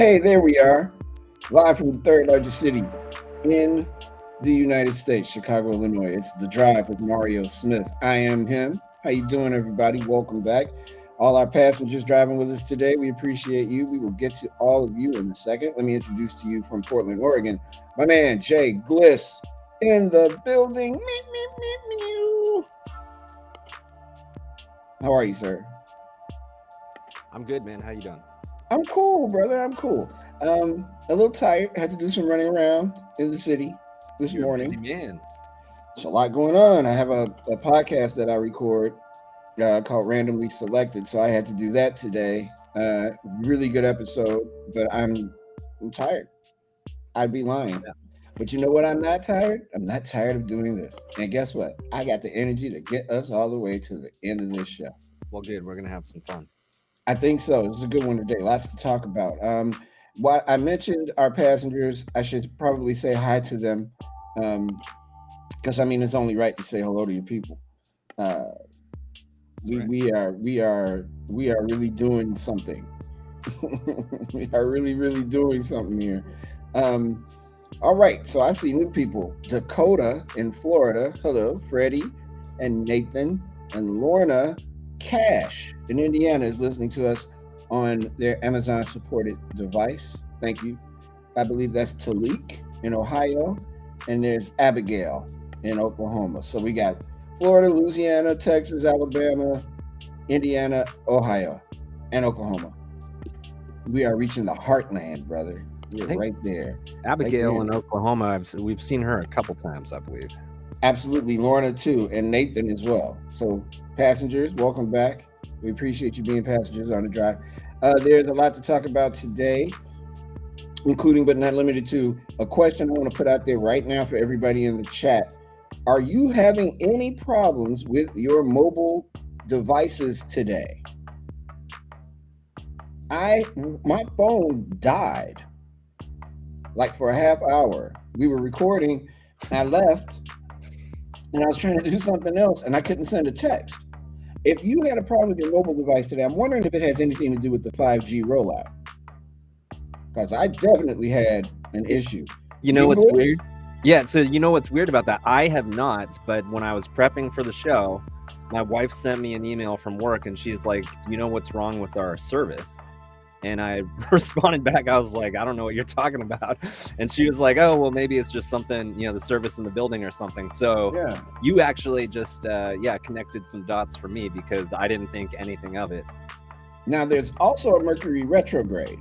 Hey, there we are, live from the third largest city in the United States, Chicago, Illinois. It's The Drive with Mario Smith. I am him. How you doing, everybody? Welcome back. All our passengers driving with us today, we appreciate you. We will get to all of you in a second. Let me introduce to you from Portland, Oregon, my man Jay Gliss in the building. Meow. How are you, sir? I'm good, man. How you doing? I'm cool, brother. I'm cool. A little tired. Had to do some running around in the city this You're a morning. busy man. There's a lot going on. I have a podcast that I record called Randomly Selected, so I had to do that today. Really good episode, but I'm tired. I'd be lying. Yeah. But you know what? I'm not tired. I'm not tired of doing this. And guess what? I got the energy to get us all the way to the end of this show. Well, good. We're gonna have some fun. I think so. This is a good one today. Lots to talk about. What I mentioned our passengers, I should probably say hi to them, because I mean it's only right to say hello to your people. Uh, Right. we are really doing something. We are really doing something here. Um, all right, so I see new people. Dakota in Florida. Hello, Freddie and Nathan and Lorna Cash in Indiana is listening to us on their Amazon supported device. Thank you. I believe that's Talik in Ohio, and there's Abigail in Oklahoma. So we got Florida, Louisiana, Texas, Alabama, Indiana, Ohio, and Oklahoma. We are reaching the heartland, brother. We're right there. Abigail right in Oklahoma, we've seen her a couple times, I believe. Absolutely, Lorna too, and Nathan as well. So, passengers, welcome back. We appreciate you being passengers on the drive. There's a lot to talk about today, including but not limited to a question I want to put out there right now for everybody in the chat. Are you having any problems with your mobile devices today? My phone died like for a half hour. We were recording, I left, and I was trying to do something else, and I couldn't send a text. If you had a problem with your mobile device today, I'm wondering if it has anything to do with the 5G rollout, because I definitely had an issue. You know what's weird? Yeah, so you know what's weird about that? I have not, but when I was prepping for the show, my wife sent me an email from work, and she's like, "Do you know what's wrong with our service?" And I responded back, I was like, "I don't know what you're talking about." And she was like, "Oh, well, maybe it's just something, the service in the building or something." So Yeah. you actually just, connected some dots for me because I didn't think anything of it. Now, there's also a Mercury retrograde.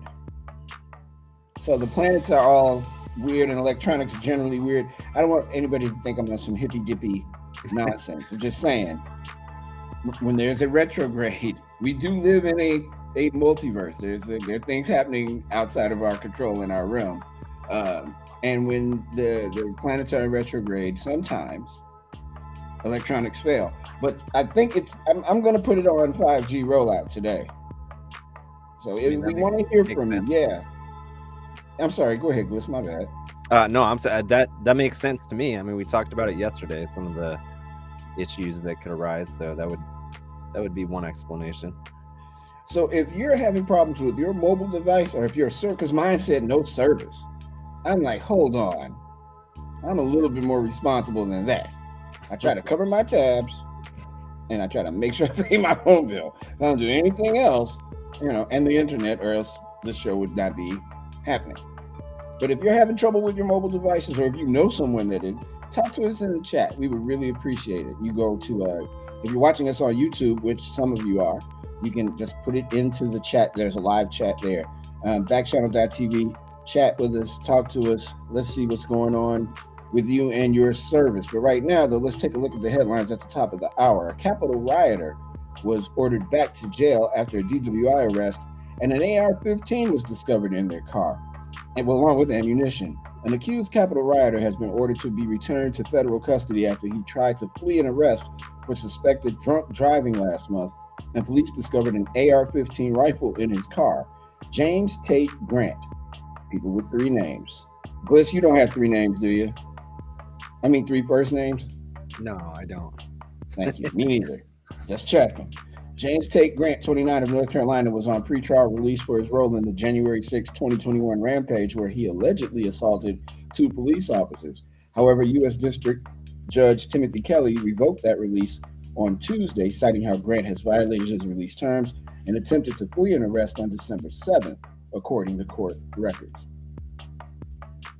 So the planets are all weird and electronics are generally weird. I don't want anybody to think I'm on some hippy-dippy nonsense. I'm just saying, when there's a retrograde, we do live in a multiverse. There are things happening outside of our control in our realm, and when the planets are in retrograde, sometimes electronics fail. But I think I'm going to put it on 5G rollout today. So we want to hear from you. Yeah, I'm sorry. Go ahead, Gliss. My bad. No, I'm sorry. That makes sense to me. I mean, we talked about it yesterday. Some of the issues that could arise. So that would be one explanation. So if you're having problems with your mobile device, or if you're because mine said no service, I'm like, hold on, I'm a little bit more responsible than that. I try to cover my tabs, and I try to make sure I pay my phone bill. If I don't do anything else, and the internet, or else this show would not be happening. But if you're having trouble with your mobile devices, or if you know someone that is, talk to us in the chat. We would really appreciate it. You go to, if you're watching us on YouTube, which some of you are, you can just put it into the chat. There's a live chat there. Backchannel.tv. Chat with us. Talk to us. Let's see what's going on with you and your service. But right now, though, let's take a look at the headlines at the top of the hour. A Capitol rioter was ordered back to jail after a DWI arrest, and an AR-15 was discovered in their car, along with ammunition. An accused Capitol rioter has been ordered to be returned to federal custody after he tried to flee an arrest for suspected drunk driving last month, and police discovered an AR-15 rifle in his car. James Tate Grant, people with 3 names. Gliss, you don't have 3 names, do you? I mean 3 first names? No, I don't. Thank you. Me neither. Just checking. James Tate Grant, 29, of North Carolina, was on pretrial release for his role in the January 6, 2021 rampage where he allegedly assaulted two police officers. However, U.S. District Judge Timothy Kelly revoked that release on Tuesday, citing how Grant has violated his release terms and attempted to flee an arrest on December 7th, according to court records.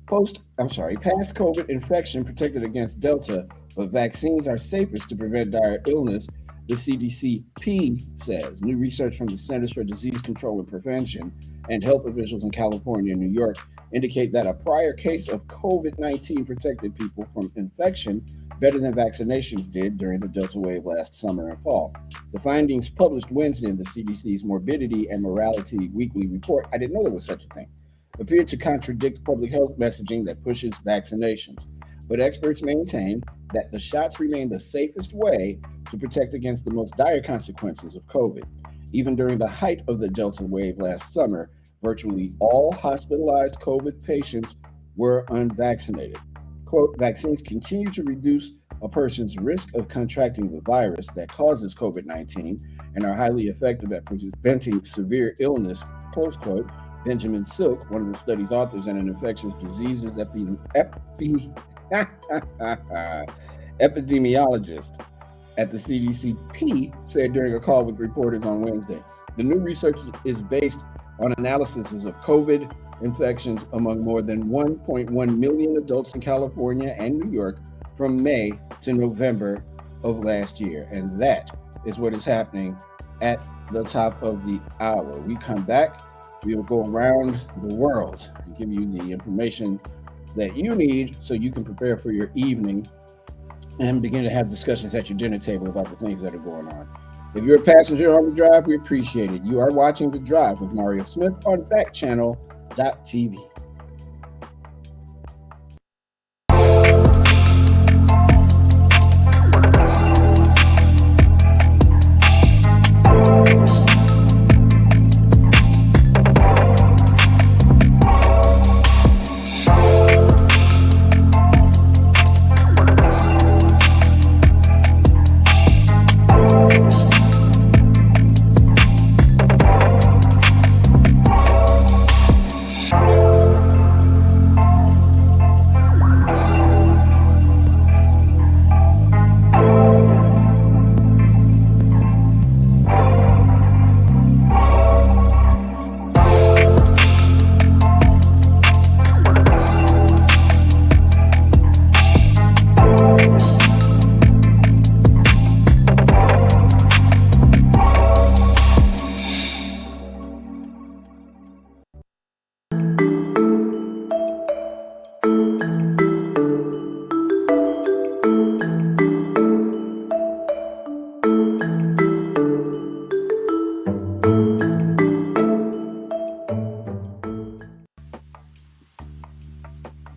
Past COVID infection protected against Delta, but vaccines are safest to prevent dire illness, the CDC-P says. New research from the Centers for Disease Control and Prevention and health officials in California and New York indicate that a prior case of COVID-19 protected people from infection better than vaccinations did during the Delta wave last summer and fall. The findings, published Wednesday in the CDC's Morbidity and Mortality Weekly Report, I didn't know there was such a thing, appear to contradict public health messaging that pushes vaccinations. But experts maintain that the shots remain the safest way to protect against the most dire consequences of COVID. Even during the height of the Delta wave last summer, virtually all hospitalized COVID patients were unvaccinated. Quote, vaccines continue to reduce a person's risk of contracting the virus that causes COVID-19 and are highly effective at preventing severe illness, close quote. Benjamin Silk, one of the study's authors and an infectious diseases epidemiologist at the CDC-P, said during a call with reporters on Wednesday. The new research is based on analyses of COVID infections among more than 1.1 million adults in California and New York from May to November of last year. And that is what is happening at the top of the hour. We come back, we will go around the world and give you the information that you need so you can prepare for your evening and begin to have discussions at your dinner table about the things that are going on. If you're a passenger on the drive, we appreciate it. You are watching The Drive with Mario Smith on Backchannel.tv.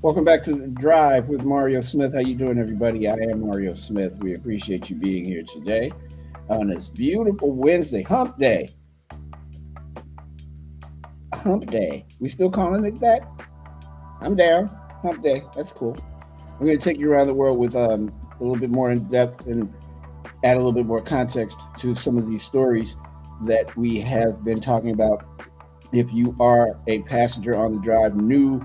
Welcome back to The Drive with Mario Smith. How you doing, everybody? I am Mario Smith. We appreciate you being here today on this beautiful Wednesday, hump day. Hump day. We still calling it that? I'm down. Hump day. That's cool. We're going to take you around the world with a little bit more in depth and add a little bit more context to some of these stories that we have been talking about. If you are a passenger on the drive, new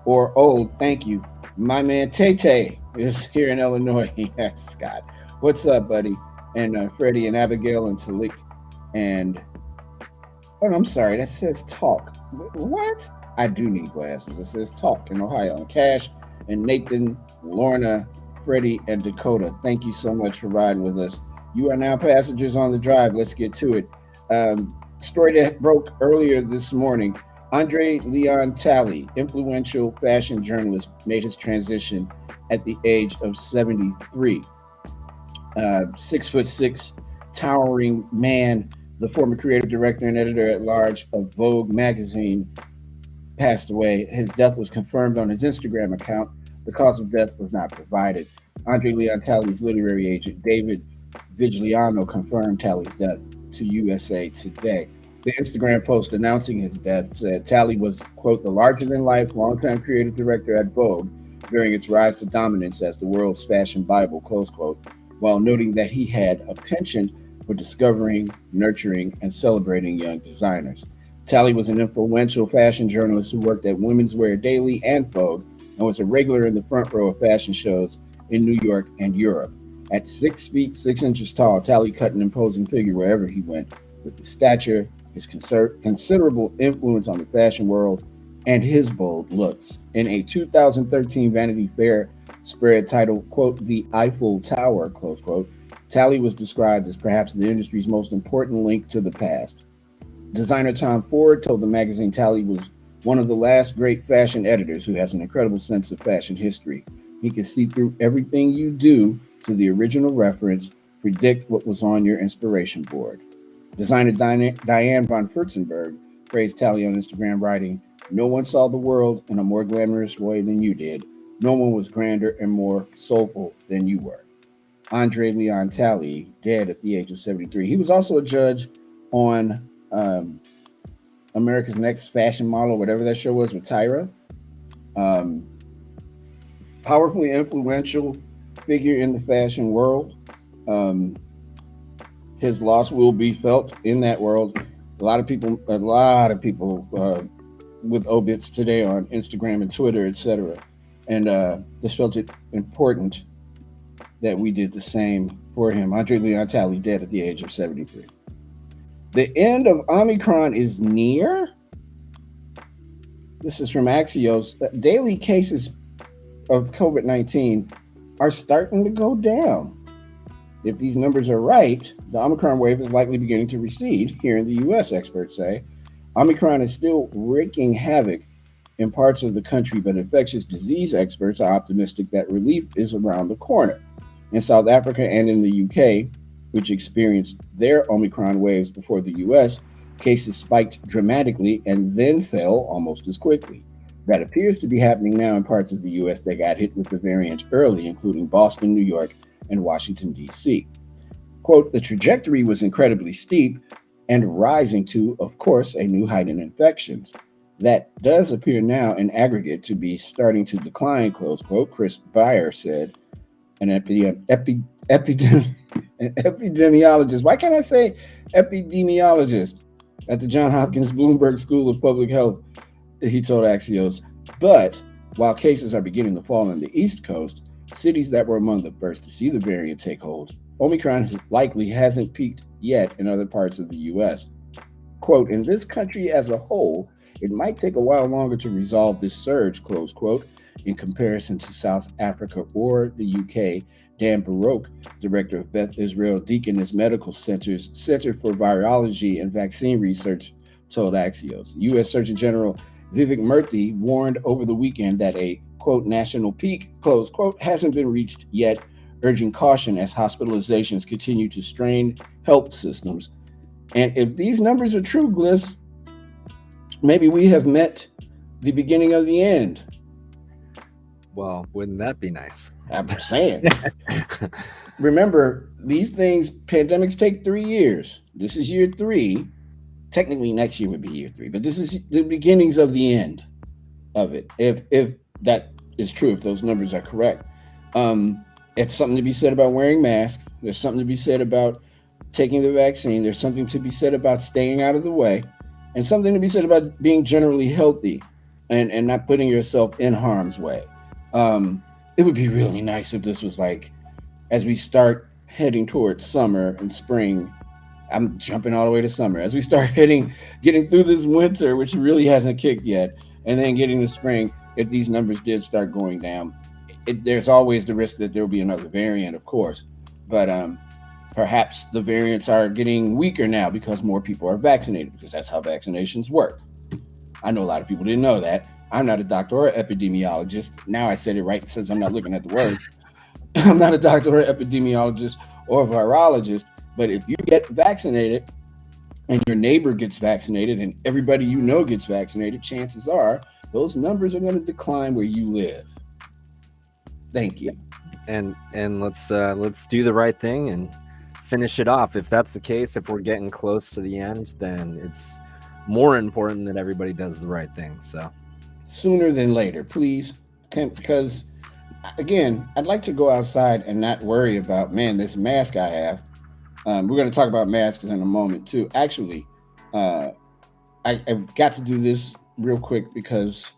or old, thank you. My man Tay is here in Illinois. Yes, Scott. What's up, buddy? And Freddie and Abigail and Talik. And, oh, I'm sorry, that says talk. What? I do need glasses. It says talk in Ohio. And Cash and Nathan, Lorna, Freddie, and Dakota. Thank you so much for riding with us. You are now passengers on the drive. Let's get to it. Story that broke earlier this morning. Andre Leon Talley, influential fashion journalist, made his transition at the age of 73. 6'6", towering man, the former creative director and editor at large of Vogue magazine, passed away. His death was confirmed on his Instagram account. The cause of death was not provided. Andre Leon Talley's literary agent, David Vigliano, confirmed Talley's death to USA Today. The Instagram post announcing his death said Talley was, quote, the larger-than-life longtime creative director at Vogue during its rise to dominance as the world's fashion Bible, close quote, while noting that he had a penchant for discovering, nurturing, and celebrating young designers. Talley was an influential fashion journalist who worked at Women's Wear Daily and Vogue and was a regular in the front row of fashion shows in New York and Europe. At 6 feet 6 inches tall, Talley cut an imposing figure wherever he went, with his stature, his considerable influence on the fashion world, and his bold looks. In a 2013 Vanity Fair spread titled, quote, "The Eiffel Tower," close quote, Talley was described as perhaps the industry's most important link to the past. Designer Tom Ford told the magazine Talley was one of the last great fashion editors who has an incredible sense of fashion history. He can see through everything you do to the original reference, predict what was on your inspiration board. Designer Diane von Furstenberg praised Talley on Instagram, writing, "No one saw the world in a more glamorous way than you did. No one was grander and more soulful than you were." Andre Leon Talley, dead at the age of 73. He was also a judge on America's Next Fashion Model, whatever that show was, with Tyra. Um, Powerfully influential figure in the fashion world. His loss will be felt in that world. A lot of people with obits today on Instagram and Twitter, etc. And just felt it important that we did the same for him. Andre Leon Talley, dead at the age of 73. The end of Omicron is near. This is from Axios. Daily cases of COVID-19 are starting to go down. If these numbers are right, the Omicron wave is likely beginning to recede here in the US, experts say. Omicron is still wreaking havoc in parts of the country, but infectious disease experts are optimistic that relief is around the corner. In South Africa and in the UK, which experienced their Omicron waves before the US, cases spiked dramatically and then fell almost as quickly. That appears to be happening now in parts of the US that got hit with the variant early, including Boston, New York, and Washington, D.C. Quote, "The trajectory was incredibly steep and rising to, of course, a new height in infections. That does appear now in aggregate to be starting to decline," close quote, Chris Beyer said, an epidemiologist. Why can't I say epidemiologist? At the Johns Hopkins Bloomberg School of Public Health, he told Axios. But while cases are beginning to fall on the East Coast, cities that were among the first to see the variant take hold, Omicron likely hasn't peaked yet in other parts of the U.S. Quote, "In this country as a whole, it might take a while longer to resolve this surge," close quote, in comparison to South Africa or the UK. Dan Baroque, director of Beth Israel Deaconess Medical Center's Center for Virology and Vaccine Research, told Axios. U.S. Surgeon General Vivek Murthy warned over the weekend that a, quote, "national peak," close quote, hasn't been reached yet, urging caution as hospitalizations continue to strain health systems. And if these numbers are true, Gliss, maybe we have met the beginning of the end. Well, wouldn't that be nice? I'm saying. Remember, these things, pandemics take 3 years. This is year 3. Technically, next year would be year 3, but this is the beginnings of the end of it. If that is true, if those numbers are correct, it's something to be said about wearing masks. There's something to be said about taking the vaccine. There's something to be said about staying out of the way, and something to be said about being generally healthy and not putting yourself in harm's way. It would be really nice if this was like, as we start heading towards summer and spring, I'm jumping all the way to summer, as we start getting through this winter, which really hasn't kicked yet, and then getting to spring, if these numbers did start going down, there's always the risk that there'll be another variant, of course, but perhaps the variants are getting weaker now because more people are vaccinated, because that's how vaccinations work. I know a lot of people didn't know that. I'm not a doctor or epidemiologist. Now I said it right since I'm not looking at the words. I'm not a doctor or epidemiologist or virologist, but if you get vaccinated and your neighbor gets vaccinated and everybody you know gets vaccinated, chances are those numbers are going to decline where you live. Thank you. And let's do the right thing and finish it off. If that's the case, if we're getting close to the end, then it's more important that everybody does the right thing. So sooner than later, please, because again, I'd like to go outside and not worry about, man, this mask I have. We're going to talk about masks in a moment too. Actually, uh, I got to do this real quick because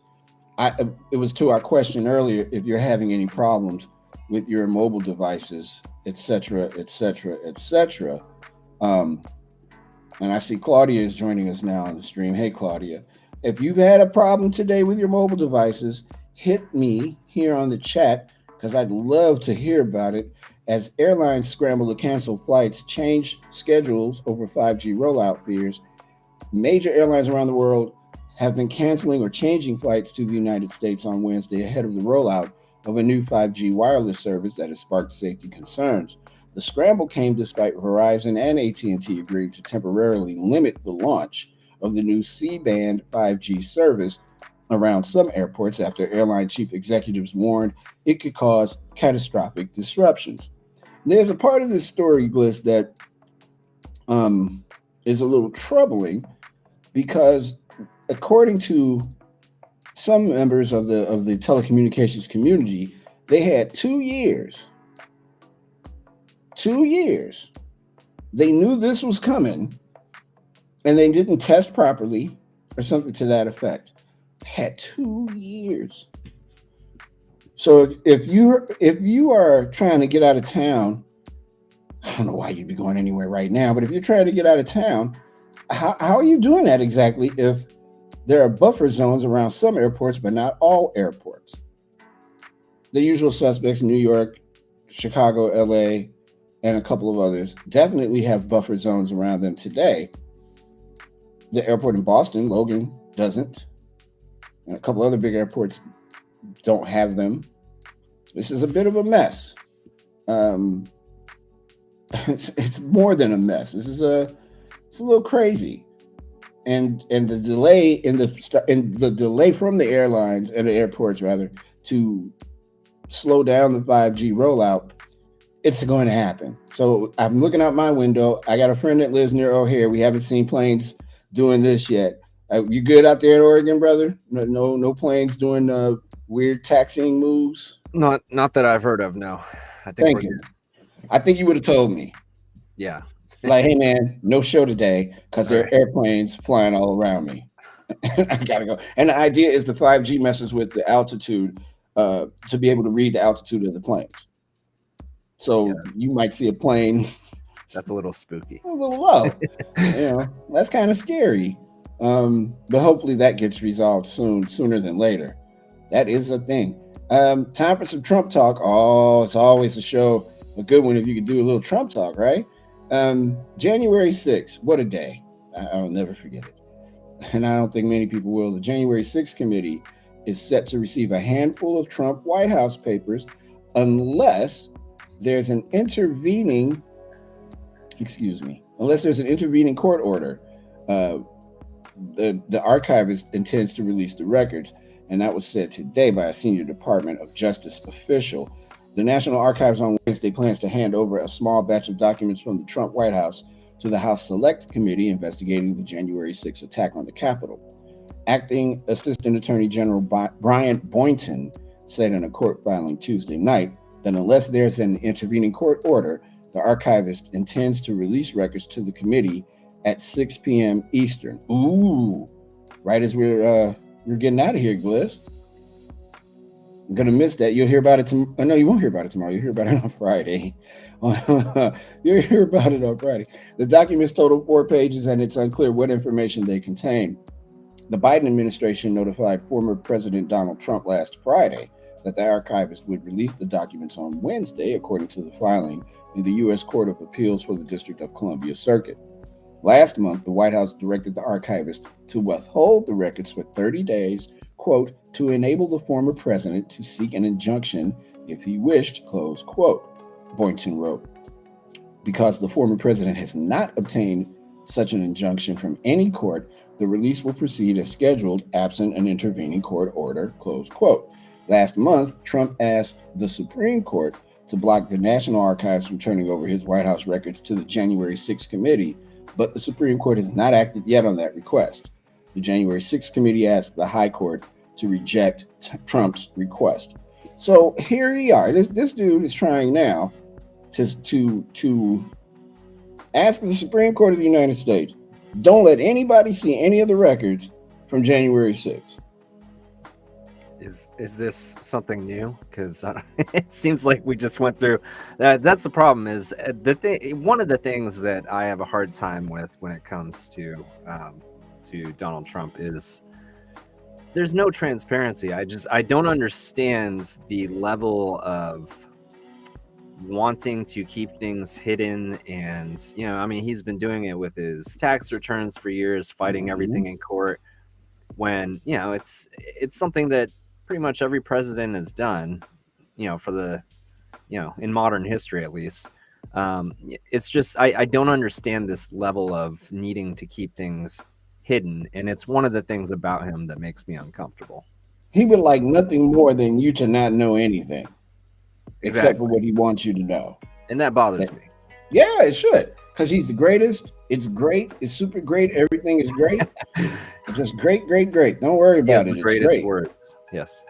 it was to our question earlier. If you're having any problems with your mobile devices, etc., etc., etc. And I see Claudia is joining us now on the stream. Hey, Claudia. If you've had a problem today with your mobile devices, hit me here on the chat because I'd love to hear about it as airlines scramble to cancel flights, change schedules over 5G rollout fears. Major airlines around the world have been canceling or changing flights to the United States on Wednesday ahead of the rollout of a new 5G wireless service that has sparked safety concerns. The scramble came despite Verizon and AT&T agreeing to temporarily limit the launch of the new C-band 5G service around some airports after airline chief executives warned it could cause catastrophic disruptions. There's a part of this story, Bliss, that is a little troubling because, according to some members of the telecommunications community, they had 2 years. 2 years. They knew this was coming, and they didn't test properly, or something to that effect. Had 2 years. So if you are trying to get out of town, I don't know why you'd be going anywhere right now, but if you're trying to get out of town, how are you doing that exactly if there are buffer zones around some airports, but not all airports? The usual suspects, New York, Chicago, LA, and a couple of others, definitely have buffer zones around them today. The airport in Boston, Logan, doesn't. And a couple other big airports don't have them. This is a bit of a mess. It's more than a mess. It's a little crazy, and the delay the delay from the airlines and the airports rather to slow down the 5G rollout. It's going to happen. So I'm looking out my window. I got a friend that lives near O'Hare. We haven't seen planes doing this yet. You good out there in Oregon, brother? No planes doing weird taxiing moves. Not that I've heard of. No, I think Thank we're you. good. I think you would have told me. Yeah. Like, hey man, no show today because there are Right. airplanes flying all around me. I gotta go. And the idea is the 5G messes with the altitude to be able to read the altitude of the planes. So Yes. you might see a plane That's a little spooky. a little low. That's kind of scary. But hopefully that gets resolved sooner than later. That is a thing. Time for some Trump talk. Oh, it's always a good one if you could do a little Trump talk, right? January 6th, what a day. I'll never forget it. And I don't think many people will. The January 6th committee is set to receive a handful of Trump White House papers unless there's an intervening court order. The archivist intends to release the records, and that was said today by a senior Department of Justice official. The National Archives on Wednesday plans to hand over a small batch of documents from the Trump White House to the House Select Committee investigating the January 6th attack on the Capitol. Acting Assistant Attorney General Brian Boynton said in a court filing Tuesday night that unless there's an intervening court order, the archivist intends to release records to the committee at 6 p.m. Eastern. Ooh, right as we're getting out of here, Gliss. I'm gonna miss that. You'll hear about it tomorrow. No, you won't hear about it tomorrow. You'll hear about it on Friday. You'll hear about it on Friday. The documents total 4 pages, and it's unclear what information they contain. The Biden administration notified former President Donald Trump last Friday that the archivist would release the documents on Wednesday, according to the filing in the U.S. Court of Appeals for the District of Columbia Circuit. Last month, the White House directed the archivist to withhold the records for 30 days, quote, to enable the former president to seek an injunction if he wished, close quote, Boynton wrote. Because the former president has not obtained such an injunction from any court, the release will proceed as scheduled, absent an intervening court order, close quote. Last month, Trump asked the Supreme Court to block the National Archives from turning over his White House records to the January 6th committee, but the Supreme Court has not acted yet on that request. The January 6th committee asked the High Court to reject Trump's request. So here we are. This dude is trying now to Ask the Supreme Court of the United States. Don't let anybody see any of the records from January 6th. Is this something new? Because it seems like we just went through. That's the problem. Is one of the things that I have a hard time with when it comes to Donald Trump is there's no transparency. I don't understand the level of wanting to keep things hidden. And I mean, he's been doing it with his tax returns for years, fighting everything in court, when it's something that pretty much every president has done, for the in modern history at least. It's just I don't understand this level of needing to keep things hidden, and it's one of the things about him that makes me uncomfortable. He would like nothing more than you to not know anything. Exactly. Except for what he wants you to know. And that bothers me. Yeah, it should. Because he's the greatest. It's great. It's super great. Everything is great. Just great, great, great. Don't worry about it. The greatest it's great. Words. Yes.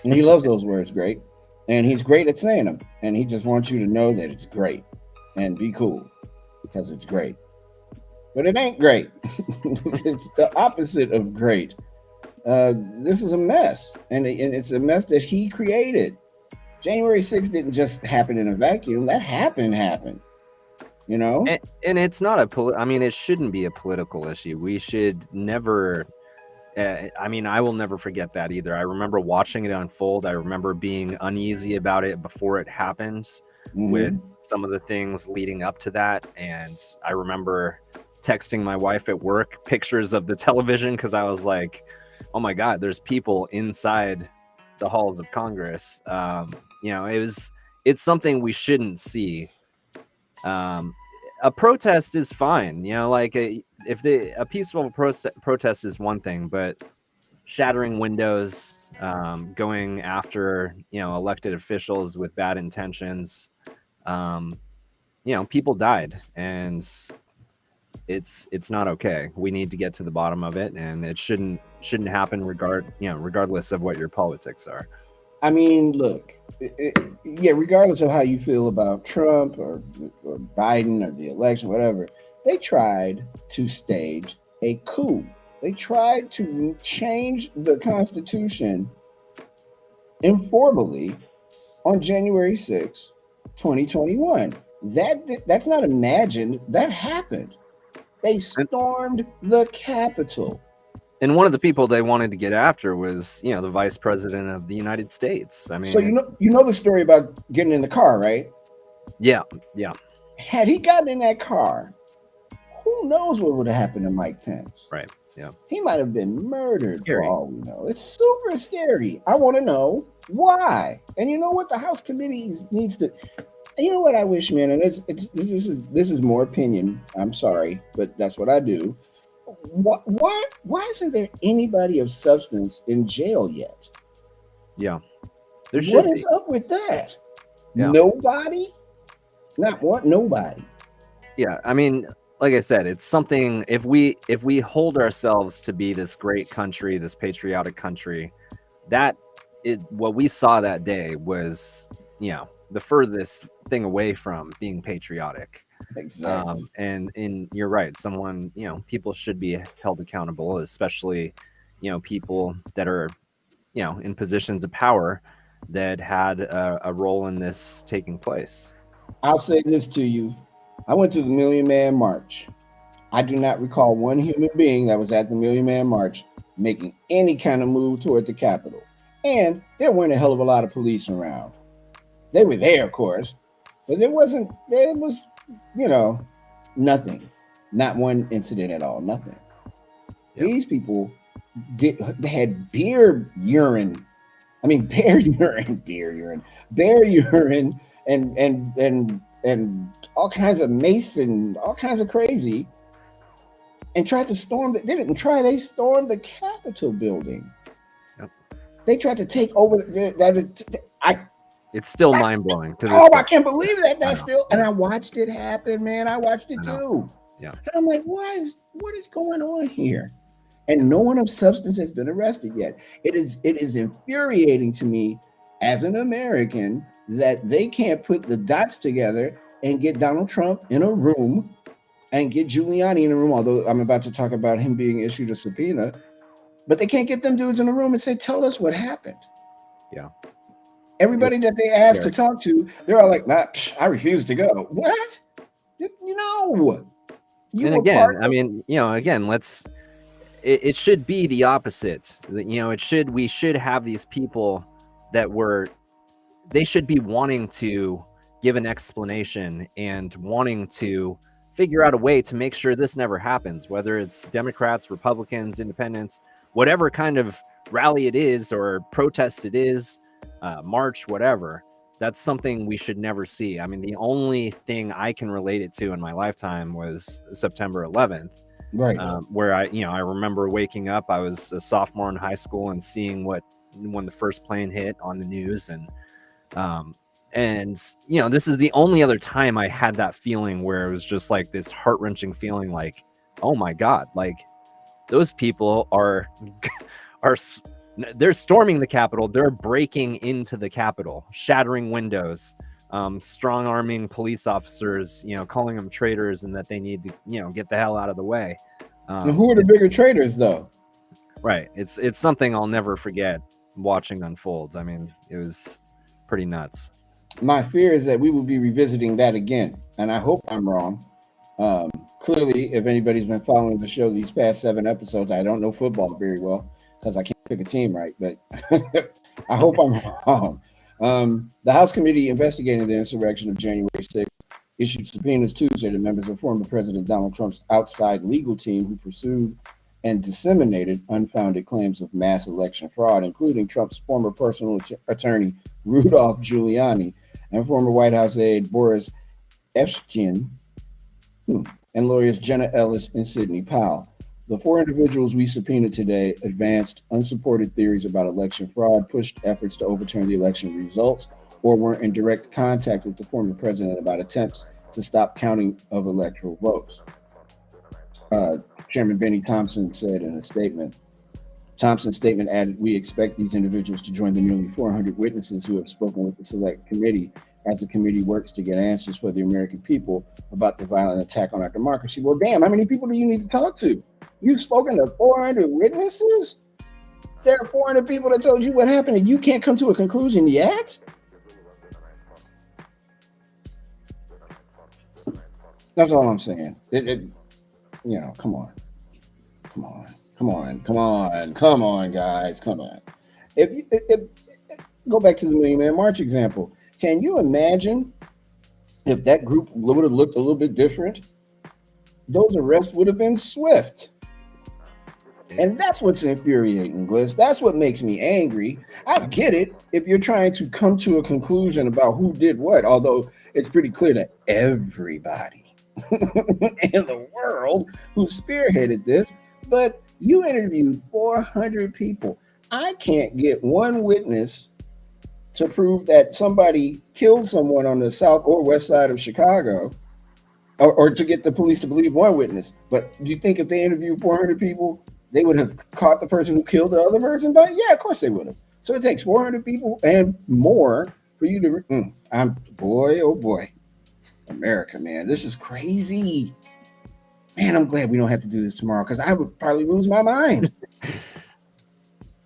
And he loves those words, great. And he's great at saying them. And he just wants you to know that it's great. And be cool. Because it's great. But it ain't great. It's the opposite of great. This is a mess. And it's a mess that he created. January 6th didn't just happen in a vacuum. That happened. And it's not it shouldn't be a political issue. We should never. I will never forget that either. I remember watching it unfold. I remember being uneasy about it before it happened, with some of the things leading up to that. And I remember texting my wife at work pictures of the television because I was like, "Oh my God, there's people inside the halls of Congress." It's something we shouldn't see. A protest is fine, if a peaceful protest is one thing, but shattering windows, going after elected officials with bad intentions, people died, and it's not okay. We need to get to the bottom of it, and it shouldn't happen regardless of what your politics are. I mean, look, regardless of how you feel about Trump or Biden or the election, whatever, they tried to stage a coup. They tried to change the Constitution informally on January 6, 2021. That's not imagined. That happened. They stormed the Capitol. And one of the people they wanted to get after was, the vice president of the United States. I mean, so you know the story about getting in the car, right? Yeah. Had he gotten in that car, who knows what would have happened to Mike Pence? Right. Yeah. He might have been murdered. Scary. For all we know. It's super scary. I want to know why. And you know what? The House committee needs to. You know what I wish, man, and this is more opinion. I'm sorry, but that's what I do. Why isn't there anybody of substance in jail yet? Yeah. What is up with that? Yeah. Nobody? Not what? Nobody. Yeah. I mean, like I said, it's something, if we hold ourselves to be this great country, this patriotic country, that is what we saw that day was, the furthest thing away from being patriotic. Exactly. And you're right. People should be held accountable, especially, people that are, in positions of power that had a role in this taking place. I'll say this to you. I went to the Million Man March. I do not recall one human being that was at the Million Man March making any kind of move toward the Capitol. And there weren't a hell of a lot of police around. They were there, of course, but there was, nothing. Not one incident at all, nothing. Yep. These people they had bear urine and all kinds of mace and all kinds of crazy, and tried to storm it. They didn't try, they stormed the Capitol building. Yep. They tried to take over it's still mind-blowing to this day. I can't believe that still, and I watched it happen, man. I watched it too. Yeah. And I'm like, what is going on here? And no one of substance has been arrested yet. It is infuriating to me as an American that they can't put the dots together and get Donald Trump in a room and get Giuliani in the room, although I'm about to talk about him being issued a subpoena, but they can't get them dudes in the room and say, tell us what happened. Yeah. Everybody that they asked to talk to, they're all like, nah, I refuse to go. What? You know. And again, I mean, again, it should be the opposite. We should have these people that they should be wanting to give an explanation and wanting to figure out a way to make sure this never happens, whether it's Democrats, Republicans, Independents, whatever kind of rally it is or protest it is, march, whatever. That's something we should never see. I mean, the only thing I can relate it to in my lifetime was September 11th, right? Where I remember waking up. I was a sophomore in high school and seeing when the first plane hit on the news, and this is the only other time I had that feeling where it was just like this heart-wrenching feeling, like, oh my God, like those people are they're storming the Capitol. They're breaking into the Capitol, shattering windows, strong-arming police officers, calling them traitors and that they need to, get the hell out of the way. Who are the bigger traitors, though? Right. It's something I'll never forget watching unfold. I mean, it was pretty nuts. My fear is that we will be revisiting that again, and I hope I'm wrong. Clearly, if anybody's been following the show these past 7 episodes, I don't know football very well because I can't pick a team right, but I hope I'm wrong. The House Committee investigating the insurrection of January 6th issued subpoenas Tuesday to members of former President Donald Trump's outside legal team who pursued and disseminated unfounded claims of mass election fraud, including Trump's former personal attorney, Rudolph Giuliani, and former White House aide, Boris Epshteyn, and lawyers Jenna Ellis and Sidney Powell. The 4 individuals we subpoenaed today advanced unsupported theories about election fraud, pushed efforts to overturn the election results, or were in direct contact with the former president about attempts to stop counting of electoral votes. Chairman Benny Thompson said in a statement. Thompson's statement added, we expect these individuals to join the nearly 400 witnesses who have spoken with the select committee as the committee works to get answers for the American people about the violent attack on our democracy. Well, damn, how many people do you need to talk to? You've spoken to 400 witnesses? There are 400 people that told you what happened and you can't come to a conclusion yet? That's all I'm saying. Come on, guys, come on. If go back to the Million Man March example. Can you imagine if that group would have looked a little bit different? Those arrests would have been swift. And that's what's infuriating, Gliss. That's what makes me angry. I get it if you're trying to come to a conclusion about who did what, although it's pretty clear that everybody in the world who spearheaded this, but you interviewed 400 people. I can't get one witness to prove that somebody killed someone on the south or west side of Chicago, or to get the police to believe one witness. But do you think if they interviewed 400 people, they would have caught the person who killed the other person? But yeah, of course they would have. So it takes 400 people and more for you to. Oh boy, America, man, this is crazy. Man, I'm glad we don't have to do this tomorrow because I would probably lose my mind.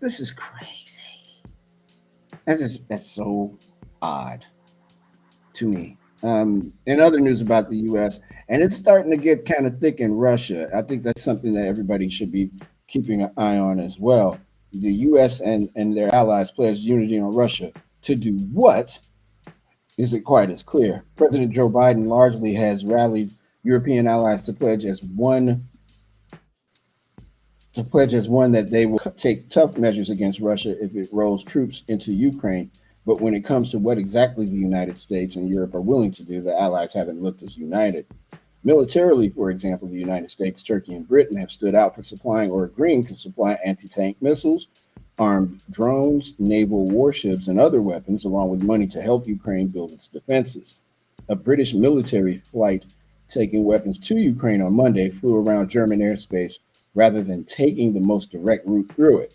This is crazy. That's so odd to me. In other news about the U.S., and it's starting to get kind of thick in Russia. I think that's something that everybody should be keeping an eye on as well. The U.S. and their allies pledged unity on Russia. To do what isn't quite as clear. President Joe Biden largely has rallied European allies to pledge as one that they will take tough measures against Russia if it rolls troops into Ukraine. But when it comes to what exactly the United States and Europe are willing to do, the allies haven't looked as united. Militarily, for example, the United States, Turkey, and Britain have stood out for supplying or agreeing to supply anti-tank missiles, armed drones, naval warships, and other weapons, along with money to help Ukraine build its defenses. A British military flight taking weapons to Ukraine on Monday flew around German airspace rather than taking the most direct route through it.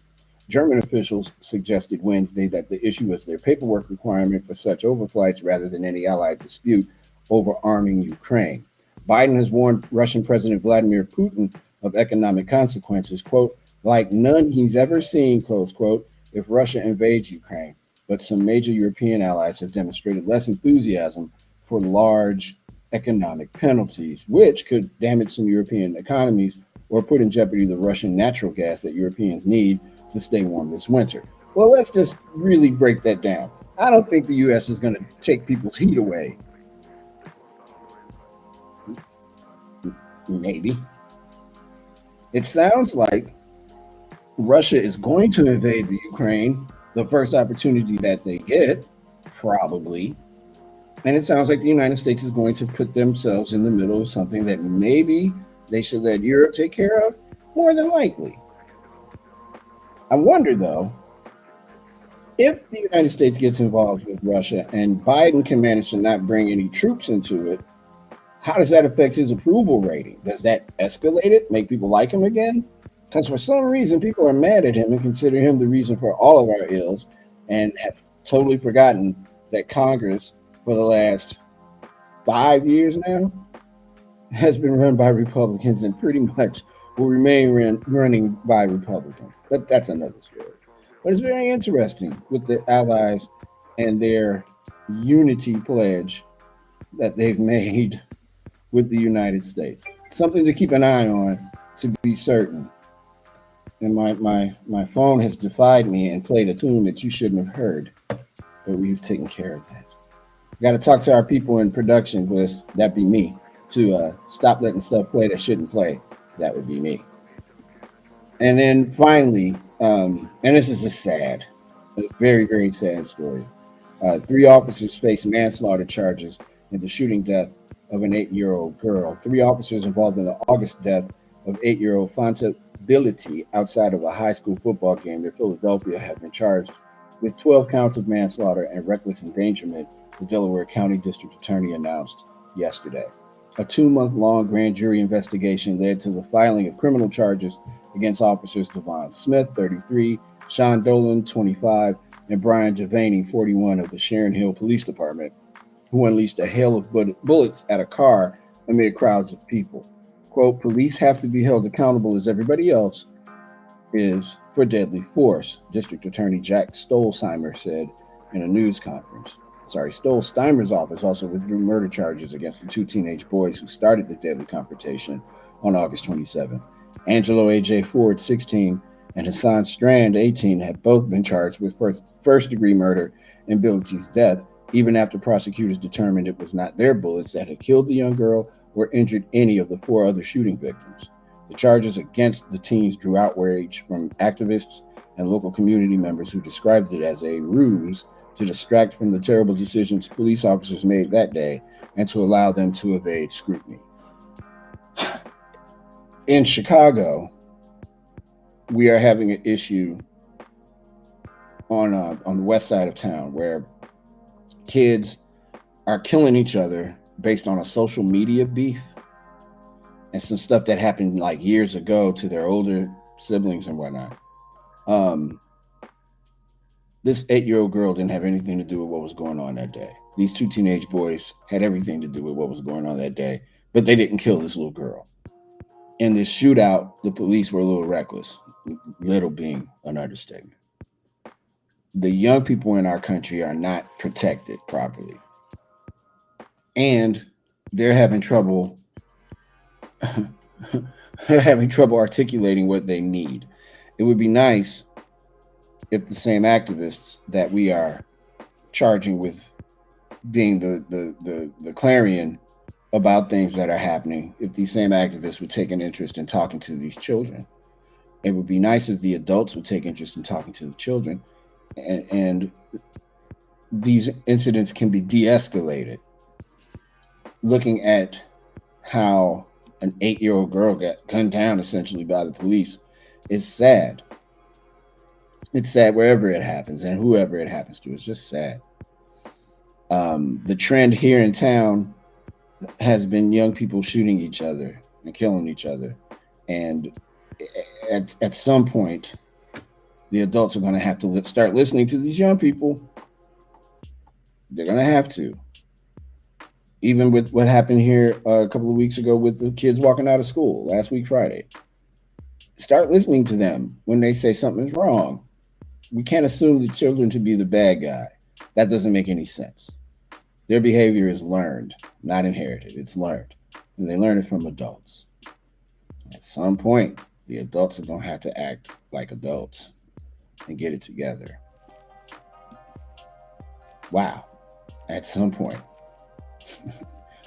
German officials suggested Wednesday that the issue was their paperwork requirement for such overflights rather than any allied dispute over arming Ukraine. Biden has warned Russian President Vladimir Putin of economic consequences, quote, like none he's ever seen, close quote, if Russia invades Ukraine. But some major European allies have demonstrated less enthusiasm for large economic penalties, which could damage some European economies or put in jeopardy the Russian natural gas that Europeans need to stay warm this winter. Well, let's just really break that down. I don't think the U.S. is going to take people's heat away. Maybe. It sounds like Russia is going to invade the Ukraine the first opportunity that they get, probably. And it sounds like the United States is going to put themselves in the middle of something that maybe they should let Europe take care of, more than likely. I wonder, though, if the United States gets involved with Russia and Biden can manage to not bring any troops into it, how does that affect his approval rating? Does that escalate it, make people like him again? Because for some reason, people are mad at him and consider him the reason for all of our ills and have totally forgotten that Congress, for the last 5 years now, has been run by Republicans and pretty much will remain running by Republicans. But that's another story. But it's very interesting with the allies and their unity pledge that they've made with the United States. Something to keep an eye on, to be certain. And my phone has defied me and played a tune that you shouldn't have heard, but we've taken care of that. Got to talk to our people in production, because that'd be me, to stop letting stuff play that shouldn't play. That would be me. And then finally, and this is a very, very sad story. 3 officers face manslaughter charges in the shooting death of an 8-year-old girl. 3 officers involved in the August death of 8-year-old Fanta Bility outside of a high school football game in Philadelphia have been charged with 12 counts of manslaughter and reckless endangerment, the Delaware County District Attorney announced yesterday. A 2-month-long grand jury investigation led to the filing of criminal charges against officers Devon Smith, 33, Sean Dolan, 25, and Brian Devaney, 41, of the Sharon Hill Police Department, who unleashed a hail of bullets at a car amid crowds of people. Quote, police have to be held accountable as everybody else is for deadly force, District Attorney Jack Stolzheimer said in a news conference. Stolzheimer's office also withdrew murder charges against the 2 teenage boys who started the deadly confrontation on August 27th. Angelo A.J. Ford, 16, and Hassan Strand, 18, had both been charged with first-degree murder in Bility's death, even after prosecutors determined it was not their bullets that had killed the young girl or injured any of the 4 other shooting victims. The charges against the teens drew outrage from activists and local community members who described it as a ruse to distract from the terrible decisions police officers made that day and to allow them to evade scrutiny. In Chicago, we are having an issue on the west side of town where kids are killing each other based on a social media beef and some stuff that happened like years ago to their older siblings and whatnot. This 8-year-old girl didn't have anything to do with what was going on that day. These 2 teenage boys had everything to do with what was going on that day, but they didn't kill this little girl. In this shootout, the police were a little reckless, little being an understatement. The young people in our country are not protected properly. And they're having trouble articulating what they need. It would be nice if the same activists that we are charging with being the clarion about things that are happening, if these same activists would take an interest in talking to these children. It would be nice if the adults would take interest in talking to the children, and these incidents can be de-escalated. Looking at how an 8-year-old girl got gunned down essentially by the police is sad. It's sad wherever it happens and whoever it happens to. It's just sad. The trend here in town has been young people shooting each other and killing each other. And at some point, the adults are going to have to start listening to these young people. They're going to have to. Even with what happened here a couple of weeks ago with the kids walking out of school last week Friday. Start listening to them when they say something's wrong. We can't assume the children to be the bad guy. That doesn't make any sense. Their behavior is learned, not inherited. It's learned. And they learn it from adults. At some point, the adults are going to have to act like adults and get it together. Wow. At some point,